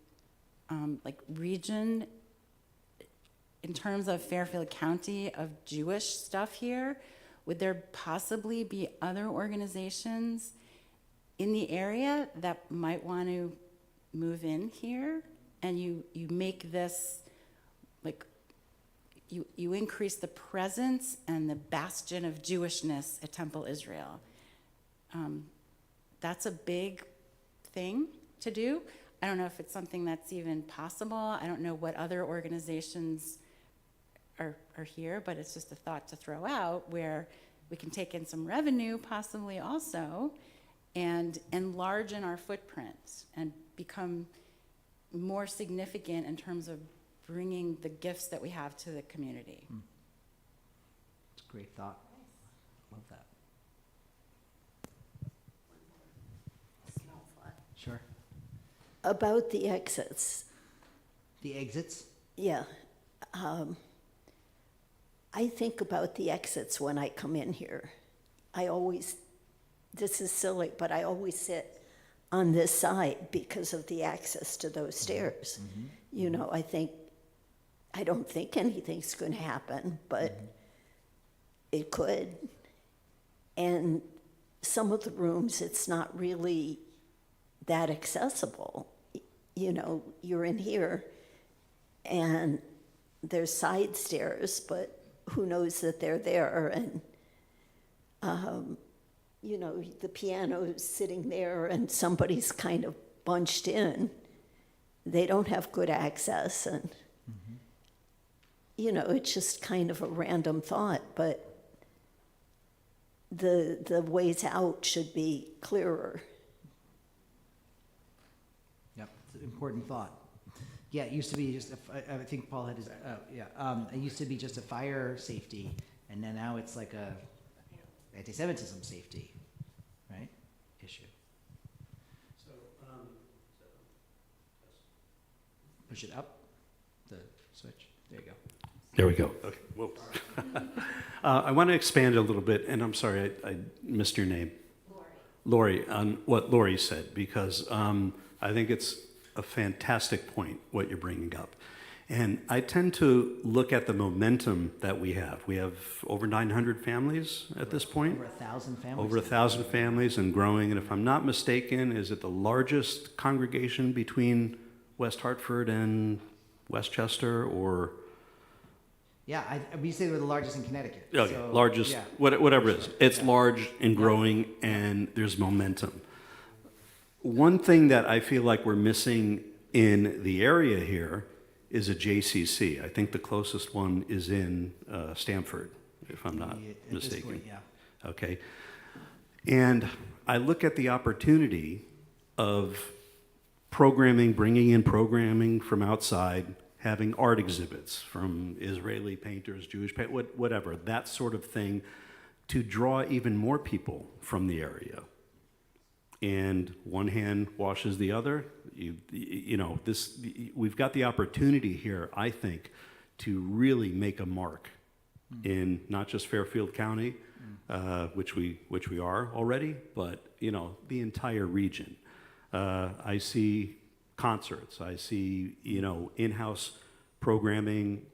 region in terms of Fairfield County of Jewish stuff here? Would there possibly be other organizations in the area that might want to move in here, and you make this you increase the presence and the bastion of Jewishness at Temple Israel? That's a big thing to do. I don't know if it's something that's even possible. I don't know what other organizations are here, but it's just a thought to throw out, where we can take in some revenue possibly also and enlarge in our footprint and become more significant in terms of bringing the gifts that we have to the community. It's a great thought. Love that. Sure. About the exits. The exits? Yeah. I think about the exits when I come in here. This is silly, but I always sit on this side because of the access to those stairs. Mm-hmm. I don't think anything's going to happen, but it could. And some of the rooms, it's not really that accessible. You're in here and there's side stairs, but who knows that they're there? And, the piano's sitting there and somebody's kind of bunched in. They don't have good access, and, it's just kind of a random thought, but the ways out should be clearer. Yep, it's an important thought. Yeah, it used to be just, I think Paul had his, it used to be just a fire safety, and then now it's like a anti-Semitism safety, right, issue. So, push it up, the switch, there you go. There we go. Okay. Whoa. I want to expand a little bit, and I'm sorry, I missed your name. Lori, on what Lori said, because I think it's a fantastic point, what you're bringing up. And I tend to look at the momentum that we have. We have over 900 families at this point. Over 1,000 families. Over 1,000 families and growing. And if I'm not mistaken, is it the largest congregation between West Hartford and Westchester, or? Yeah, we say we're the largest in Connecticut. Okay, so, largest, yeah. whatever it is. It's Yeah. large and growing, and there's momentum. One thing that I feel like we're missing in the area here is a JCC. I think the closest one is in Stamford, if I'm not At this mistaken. point, yeah. Okay. And I look at the opportunity of bringing in programming from outside, having art exhibits from Israeli painters, Jewish painters, whatever, that sort of thing, to draw even more people from the area. And one hand washes the other. We've got the opportunity here, I think, to really make a mark in not just Fairfield County, which we are already, but the entire region. I see concerts. I see in-house programming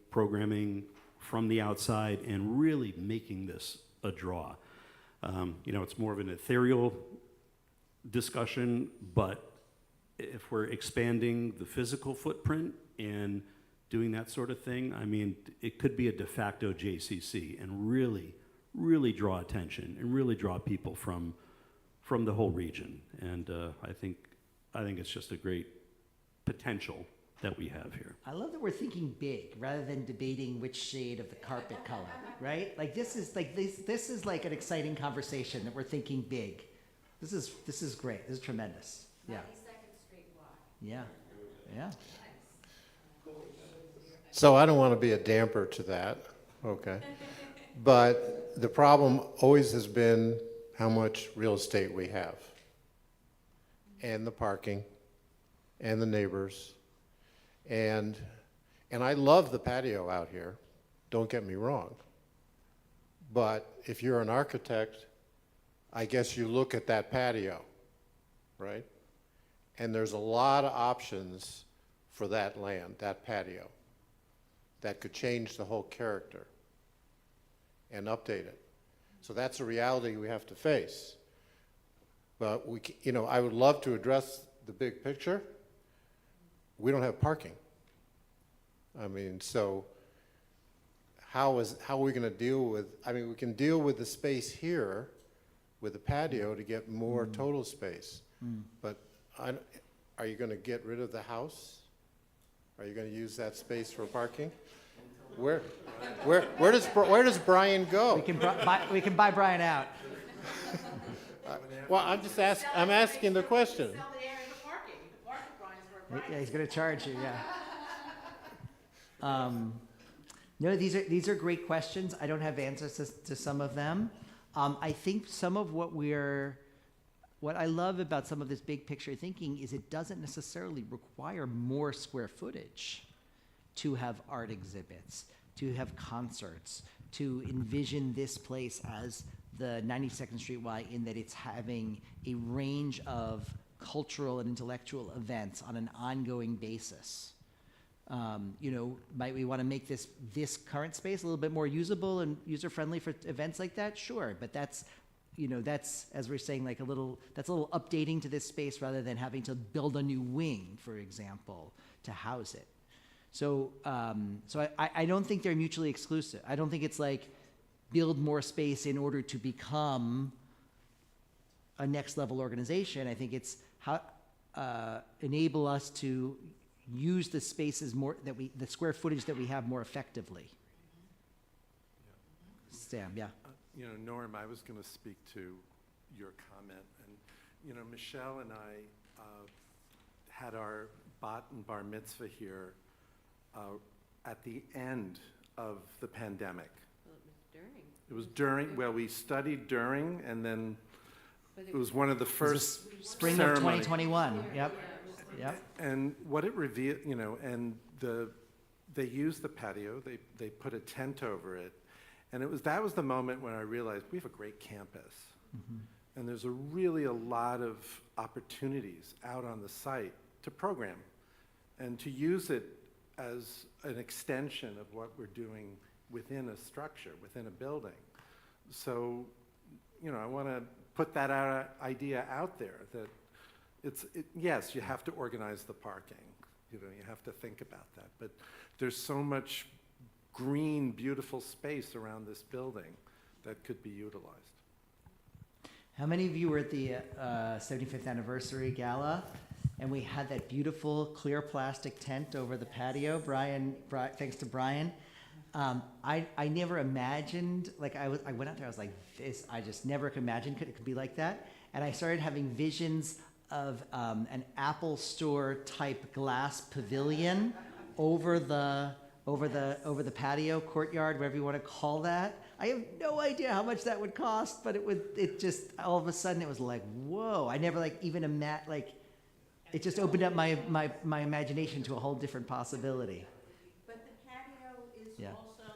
from the outside, and really making this a draw. It's more of an ethereal discussion, but if we're expanding the physical footprint and doing that sort of thing, I mean, it could be a de facto JCC and really draw attention and really draw people from the whole region. And I think it's just a great potential that we have here. I love that we're thinking big rather than debating which shade of the carpet color, right? Like this is like an exciting conversation that we're thinking big. This is great. This is tremendous. Yeah. 92nd Street walk. Yeah. Yeah. So I don't want to be a damper to that, okay? But the problem always has been how much real estate we have, and the parking, and the neighbors, and I love the patio out here, don't get me wrong. But if you're an architect, I guess you look at that patio, right? And there's a lot of options for that land, that patio, that could change the whole character and update it. So that's a reality we have to face. But I would love to address the big picture. We don't have parking. I mean, so how are we going to deal with, we can deal with the space here with the patio to get more total space. But are you going to get rid of the house? Are you going to use that space for parking? Where does Brian go? We can buy Brian out. Well, I'm asking the question. Yeah, he's going to charge you. Yeah. No, these are great questions. I don't have answers to some of them. I think some of what I love about some of this big picture thinking is it doesn't necessarily require more square footage to have art exhibits, to have concerts, to envision this place as the 92nd Street Y, in that it's having a range of cultural and intellectual events on an ongoing basis. Might we want to make this current space a little bit more usable and user-friendly for events like that? Sure, but that's, as we're saying, that's a little updating to this space rather than having to build a new wing, for example, to house it. So I don't think they're mutually exclusive. I don't think it's like build more space in order to become a next level organization. I think it's how enable us to use the spaces the square footage that we have more effectively. Sam, yeah. Norm, I was going to speak to your comment, and Michelle and I had our bat and bar mitzvah here at the end of the pandemic. Well, it was during. It was during. Well, we studied during, and then it was one of the first spring ceremony. of 2021. Yep. Yep. And what it revealed, and they used the patio. They put a tent over it, and that was the moment when I realized we have a great campus, and there's a lot of opportunities out on the site to program, and to use it as an extension of what we're doing within a structure, within a building. So, I want to put that idea out there that yes, you have to organize the parking. You have to think about that. But there's so much green, beautiful space around this building that could be utilized. How many of you were at the 75th anniversary gala? And we had that beautiful clear plastic tent over the patio. Thanks to Brian. I never imagined, I went out there, I was like, I just never could imagine it could be like that. And I started having visions of an Apple Store type glass pavilion over the patio, courtyard, whatever you want to call that. I have no idea how much that would cost, but it just, all of a sudden, it was like, whoa. I never even it just opened up my imagination to a whole different possibility. But the patio is Yeah. also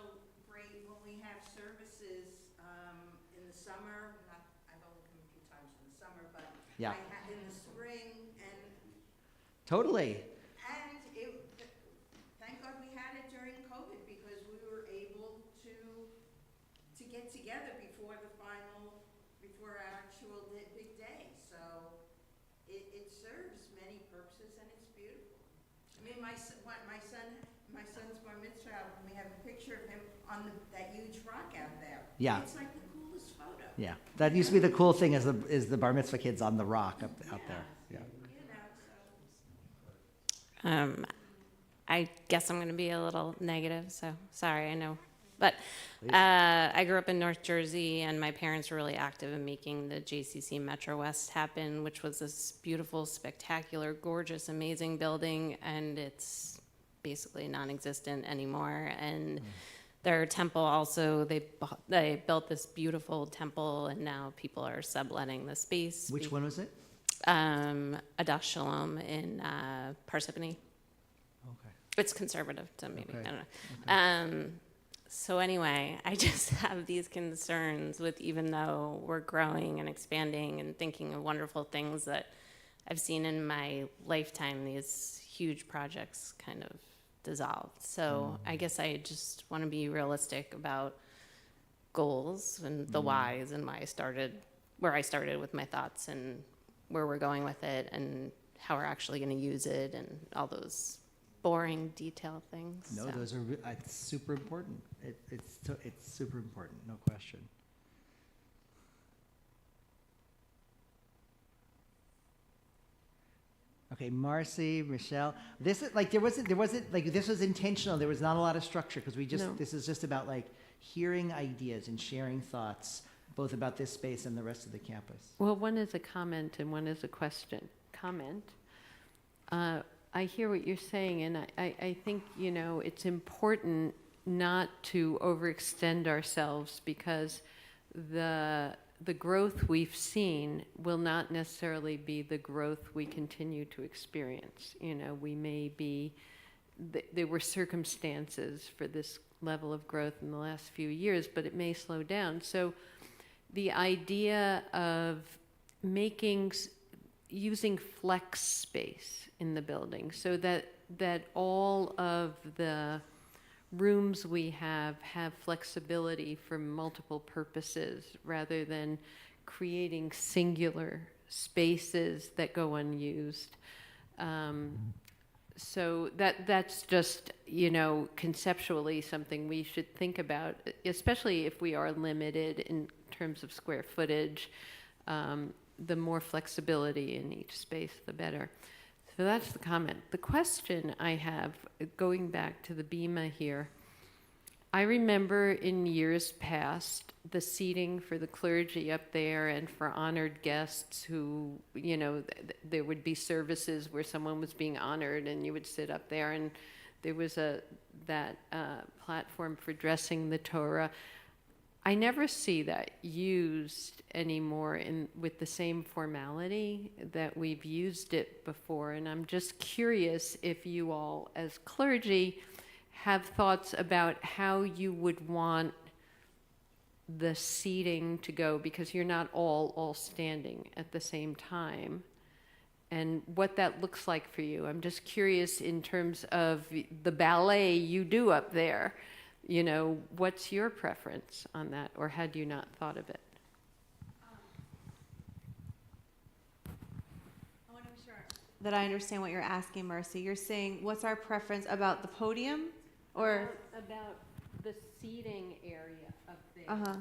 great when we have services in the summer. I've only come a few times in the summer, but Yeah. in the spring, and Totally. thank God we had it during COVID because we were able to get together before our actual big day. So it serves many purposes and it's beautiful. I mean, my son's bar mitzvah album, we have a picture of him on that huge rock out there. Yeah. It's like the coolest photo. Yeah. That used to be the cool thing is the bar mitzvah kids on the rock out there. Yeah. I guess I'm going to be a little negative, so sorry, I know. But I grew up in North Jersey, and my parents were really active in making the JCC Metro West happen, which was this beautiful, spectacular, gorgeous, amazing building, and it's basically non-existent anymore. And their temple also, they built this beautiful temple, and now people are subletting the space. Which one was it? Adas Shalom in Parsippany. Okay. It's conservative, so maybe, Okay. I don't know. So anyway, I just have these concerns with, even though we're growing and expanding and thinking of wonderful things that I've seen in my lifetime, these huge projects kind of dissolved. So I guess I just want to be realistic about goals and the whys and where I started with my thoughts and where we're going with it and how we're actually going to use it and all those boring detail things. No, so. those are it's super important. It's super important, no question. Okay, Marcy, Michelle, this is there wasn't this was intentional. There was not a lot of structure because this is just about hearing ideas and sharing thoughts, both about this space and the rest of the campus. Well, one is a comment and one is a question. Comment. I hear what you're saying, and I think, it's important not to overextend ourselves because the growth we've seen will not necessarily be the growth we continue to experience. We may be, there were circumstances for this level of growth in the last few years, but it may slow down. So the idea of using flex space in the building so that all of the rooms we have flexibility for multiple purposes rather than creating singular spaces that go unused. So that's just, conceptually something we should think about, especially if we are limited in terms of square footage. The more flexibility in each space, the better. So that's the comment. The question I have, going back to the Bima here, I remember in years past the seating for the clergy up there and for honored guests who, there would be services where someone was being honored and you would sit up there, and there was that platform for dressing the Torah. I never see that used anymore with the same formality that we've used it before. And I'm just curious if you all, as clergy, have thoughts about how you would want the seating to go, because you're not all standing at the same time, and what that looks like for you. I'm just curious in terms of the ballet you do up there. What's your preference on that, or had you not thought of it? I want to make sure that I understand what you're asking, Mercy. You're saying, what's our preference about the podium, or About the seating area up there? Uh-huh.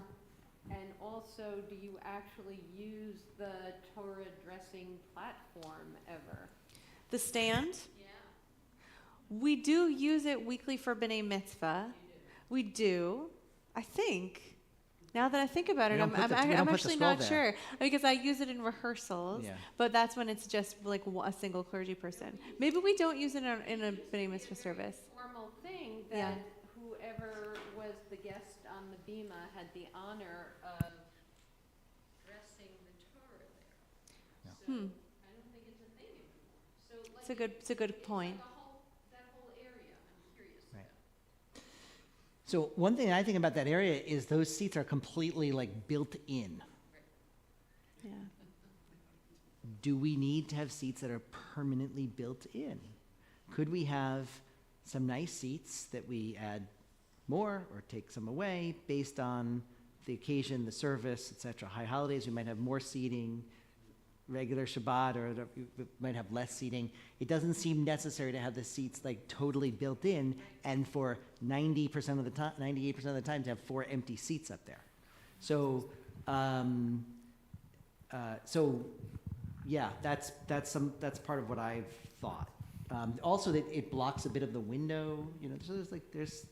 And also, do you actually use the Torah dressing platform ever? the stand? Yeah. We do use it weekly for B'nai Mitzvah. We do, I think. Now that I think about it, I'm actually not sure, because I use it in rehearsals, but that's when it's just like a single clergy person. Maybe we don't use it in a B'nai Mitzvah service. Formal thing that whoever was the guest on the bima had the honor of dressing the Torah there. So I don't think it's a thing anymore. So like It's a good point. like that whole area, I'm curious Right. about. So one thing I think about that area is those seats are completely like built in. Yeah. Do we need to have seats that are permanently built in? Could we have some nice seats that we add more or take some away based on the occasion, the service, etc.? High holidays, we might have more seating. Regular Shabbat, or we might have less seating. It doesn't seem necessary to have the seats like totally built in, and for 90% of the time, 98% of the time, to have 4 empty seats up there. So, yeah, that's part of what I've thought. Also, that it blocks a bit of the window. You know, so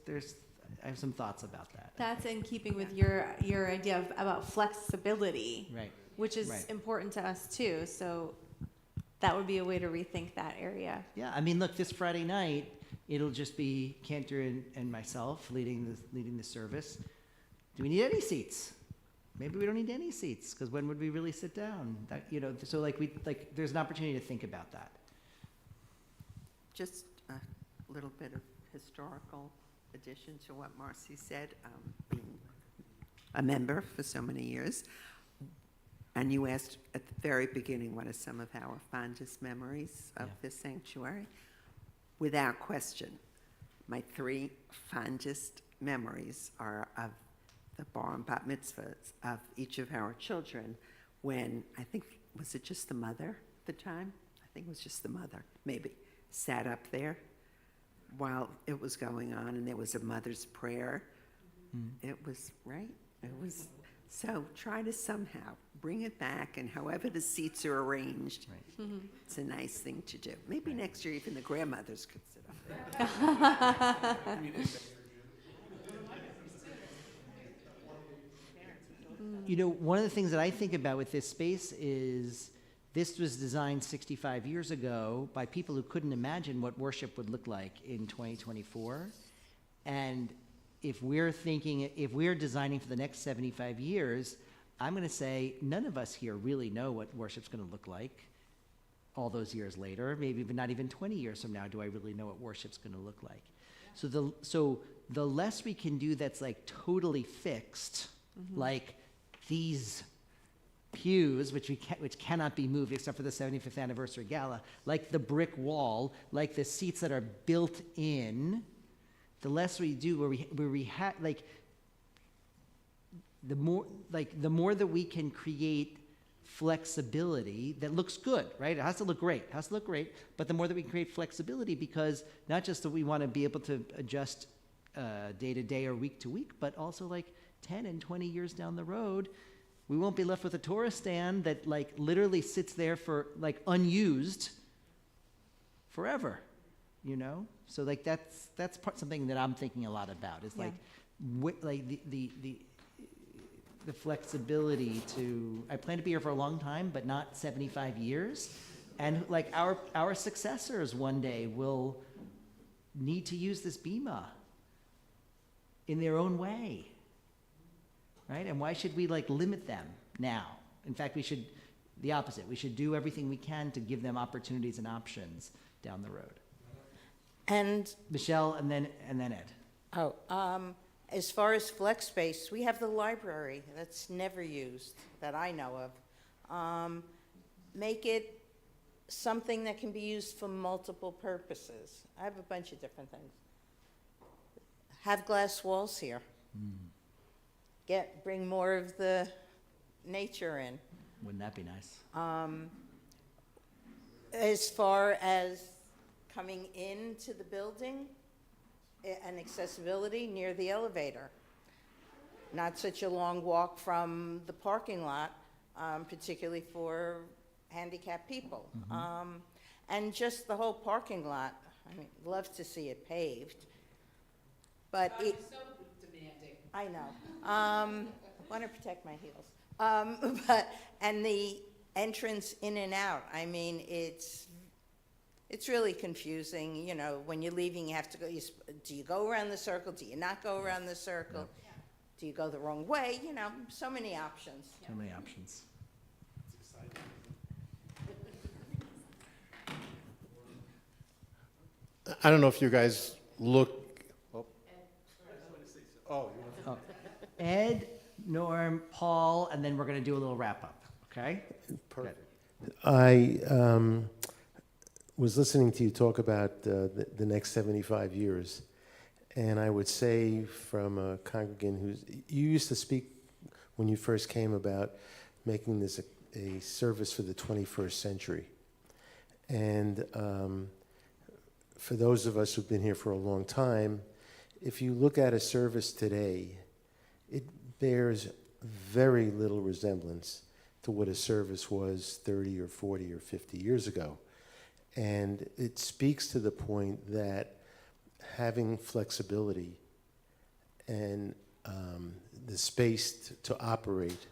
there's I have some thoughts about that. That's in keeping with your idea about flexibility. Right. Which is Right. important to us too. So that would be a way to rethink that area. Yeah, I mean, look, this Friday night, it'll just be Cantor and myself leading the service. Do we need any seats? Maybe we don't need any seats, because when would we really sit down? That, you know, so there's an opportunity to think about that. Just a little bit of historical addition to what Marcy said, being a member for so many years. And you asked at the very beginning, what are some of our fondest memories of this sanctuary? Without question, my 3 fondest memories are of the bar and bat mitzvahs of each of our children when, I think, was it just the mother at the time? I think it was just the mother, maybe, sat up there while it was going on, and there was a mother's prayer. It was, right? It was, so try to somehow bring it back, and however the seats are arranged, it's a nice thing to do. Maybe next year even the grandmothers could sit up there. You know, one of the things that I think about with this space is this was designed 65 years ago by people who couldn't imagine what worship would look like in 2024. And if we're designing for the next 75 years, I'm going to say none of us here really know what worship's going to look like all those years later. Maybe even not even 20 years from now do I really know what worship's going to look like. So the less we can do that's like totally fixed, like these pews, which cannot be moved except for the 75th anniversary gala, like the brick wall, like the seats that are built in, the less we do where we have, like, the more that we can create flexibility that looks good, right? It has to look great. But the more that we can create flexibility, because not just that we want to be able to adjust day to day or week to week, but also like 10 and 20 years down the road, we won't be left with a Torah stand that like literally sits there for like unused forever, you know? So like that's something that I'm thinking a lot about. Is like the flexibility to, I plan to be here for a long time, but not 75 years. And like our successors one day will need to use this bima in their own way, right? And why should we like limit them now? In fact, we should, the opposite. We should do everything we can to give them opportunities and options down the road. And Michelle, and then Ed. as far as flex space, we have the library that's never used, that I know of. Make it something that can be used for multiple purposes. I have a bunch of different things. Have glass walls here. Bring more of the nature in. Wouldn't that be nice? As far as coming into the building and accessibility near the elevator. Not such a long walk from the parking lot, particularly for handicapped people. And just the whole parking lot, I mean, love to see it paved. But So demanding. I know. Want to protect my heels. And the entrance in and out, I mean, it's it's really confusing, you know, when you're leaving, you have to go, do you go around the circle, do you not go around the circle? Do you go the wrong way, you know, so many options. So many options. I don't know if you guys look. Ed, Norm, Paul, and then we're going to do a little wrap-up, okay? Perfect. I was listening to you talk about the next 75 years, and I would say from a congregant you used to speak when you first came about making this a service for the 21st century. And for those of us who've been here for a long time, if you look at a service today, it bears very little resemblance to what a service was 30 or 40 or 50 years ago. And it speaks to the point that having flexibility and the space to operate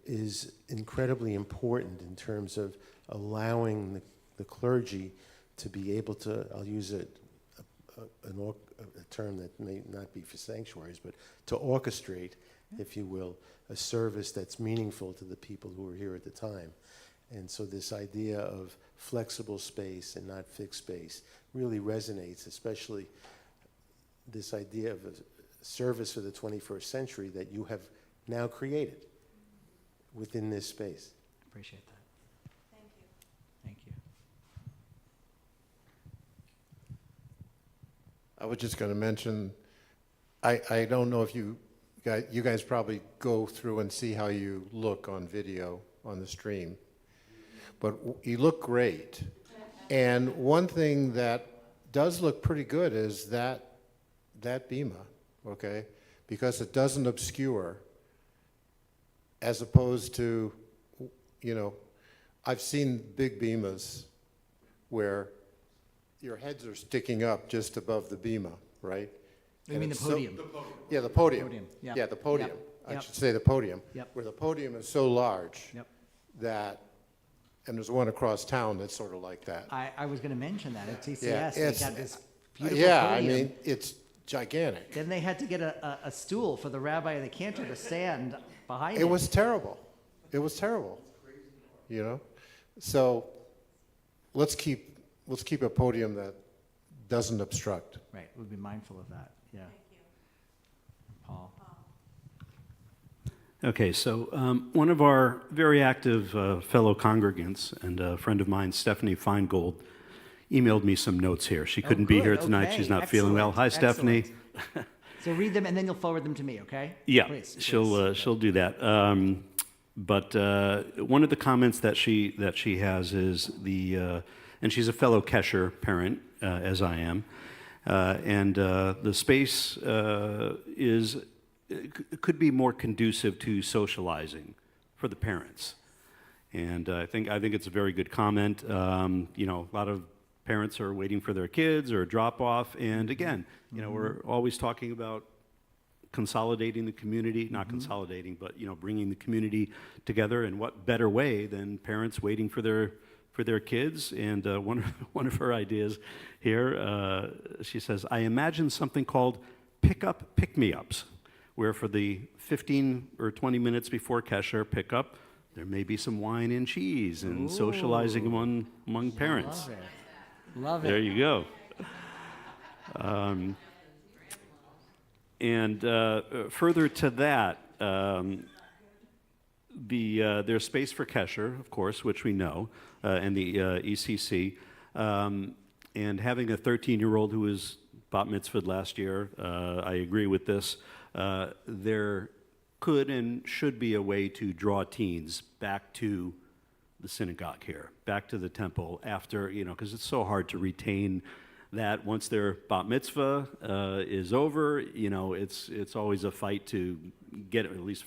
is incredibly important in terms of allowing the clergy to be able to, I'll use a term that may not be for sanctuaries, but to orchestrate, if you will, a service that's meaningful to the people who were here at the time. And so this idea of flexible space and not fixed space really resonates, especially this idea of a service for the 21st century that you have now created within this space. Appreciate that. Thank you. Thank you. I was just going to mention, I don't know if you guys probably go through and see how you look on video on the stream, but you look great. And one thing that does look pretty good is that bima, okay? Because it doesn't obscure, as opposed to, you know, I've seen big bimas where your heads are sticking up just above the bima, right? You mean the podium? Yeah, the podium. Podium, yeah. Yeah, the podium. Yep, I yep. should say the podium. Yep. Where the podium is so large Yep. that, and there's one across town that's sort of like that. I was going to mention that at TCS. Yeah, They it's- got this beautiful Yeah, podium. I mean, it's gigantic. Then they had to get a stool for the rabbi and the cantor to stand behind It was terrible. It was terrible. You know? So let's keep a podium that doesn't obstruct. Right, we'll be mindful of that, yeah. Thank you. Paul? Okay, so one of our very active fellow congregants and a friend of mine, Stephanie Feingold, emailed me some notes here. She couldn't be good, here tonight. okay, She's not feeling well. Hi, excellent, Stephanie. So read them and then you'll forward them to me, okay? Yeah, Please, she'll do that. But one of the comments that she has is and she's a fellow Kesher parent, as I am, and the space could be more conducive to socializing for the parents. And I think it's a very good comment. You know, a lot of parents are waiting for their kids or a drop off, and again, you know, we're always talking about consolidating the community, not consolidating, but, you know, bringing the community together. And what better way than parents waiting for their kids? And one of her ideas here, she says, I imagine something called pick-me-ups, where for the 15 or 20 minutes before Kesher pickup, there may be some wine and cheese and socializing among parents. Love it. Love it. There you go. And further to that, there's space for Kesher, of course, which we know, and the ECC. And having a 13-year-old who was bat mitzvahed last year, I agree with this. There could and should be a way to draw teens back to the synagogue here, back to the temple after, you know, because it's so hard to retain that once their bat mitzvah is over. You know, it's always a fight to get, at least,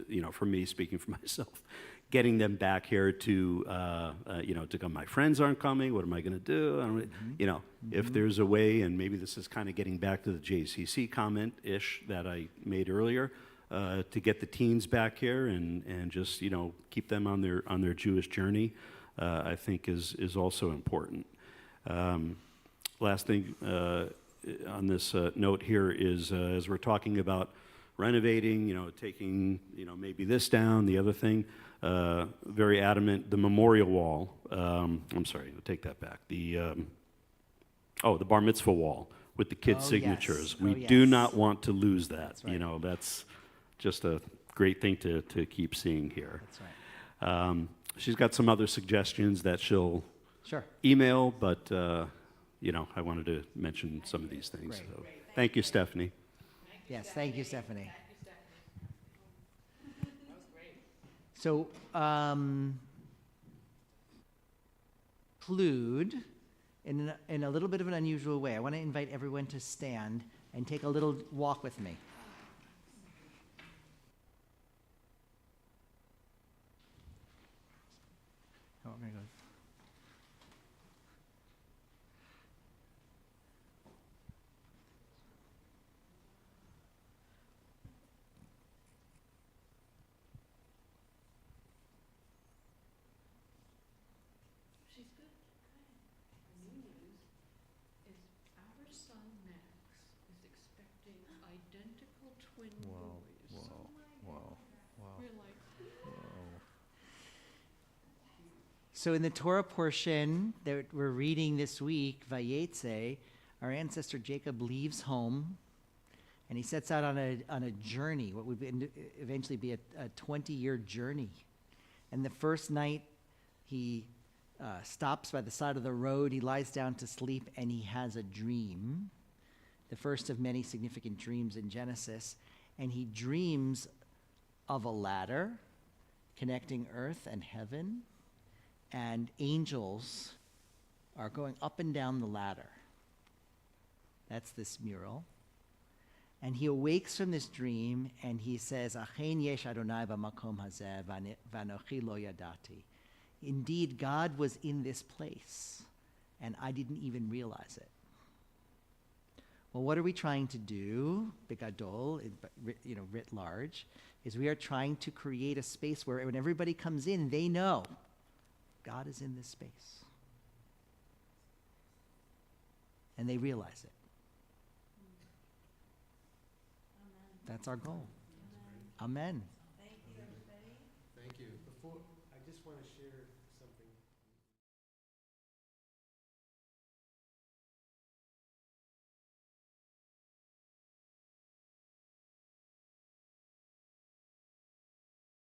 you know, for me, speaking for myself, getting them back here to, you know, to come. My friends aren't coming. What am I going to do? You know, if there's a way, and maybe this is kind of getting back to the JCC comment-ish that I made earlier, to get the teens back here and just, you know, keep them on their Jewish journey, I think is also important. Last thing on this note here is, as we're talking about renovating, taking, maybe this down, the other thing, very adamant, the memorial wall, I'm sorry, I'll take that back. The bar mitzvah wall with the kids' Oh, signatures. yes. We Oh, do yes. not want to lose that. That's right. That's just a great thing to keep seeing here. That's right. She's got some other suggestions that she'll Sure. email, but, I wanted to mention some of these things. Great. So, thank you, Stephanie. Yes, thank you, Stephanie. So, conclude in a little bit of an unusual way. I want to invite everyone to stand and take a little walk with me. Oh, I'm gonna go. Identical twin boys. We're like, So in the Torah portion that we're reading this week, Vayetze, our ancestor Jacob leaves home, and he sets out on a journey, what would eventually be a 20-year journey. And the first night, he stops by the side of the road, he lies down to sleep, and he has a dream, the first of many significant dreams in Genesis. And he dreams of a ladder connecting earth and heaven, and angels are going up and down the ladder. That's this mural. And he awakes from this dream and he says, Achen yesh Adonai b'makom hazeh v'anochi lo yadati. Indeed, God was in this place, and I didn't even realize it. Well, what are we trying to do, Bigadol, writ large, is we are trying to create a space where when everybody comes in, they know God is in this space. And they realize it. That's our goal. Amen. Thank you. Before, I just want to share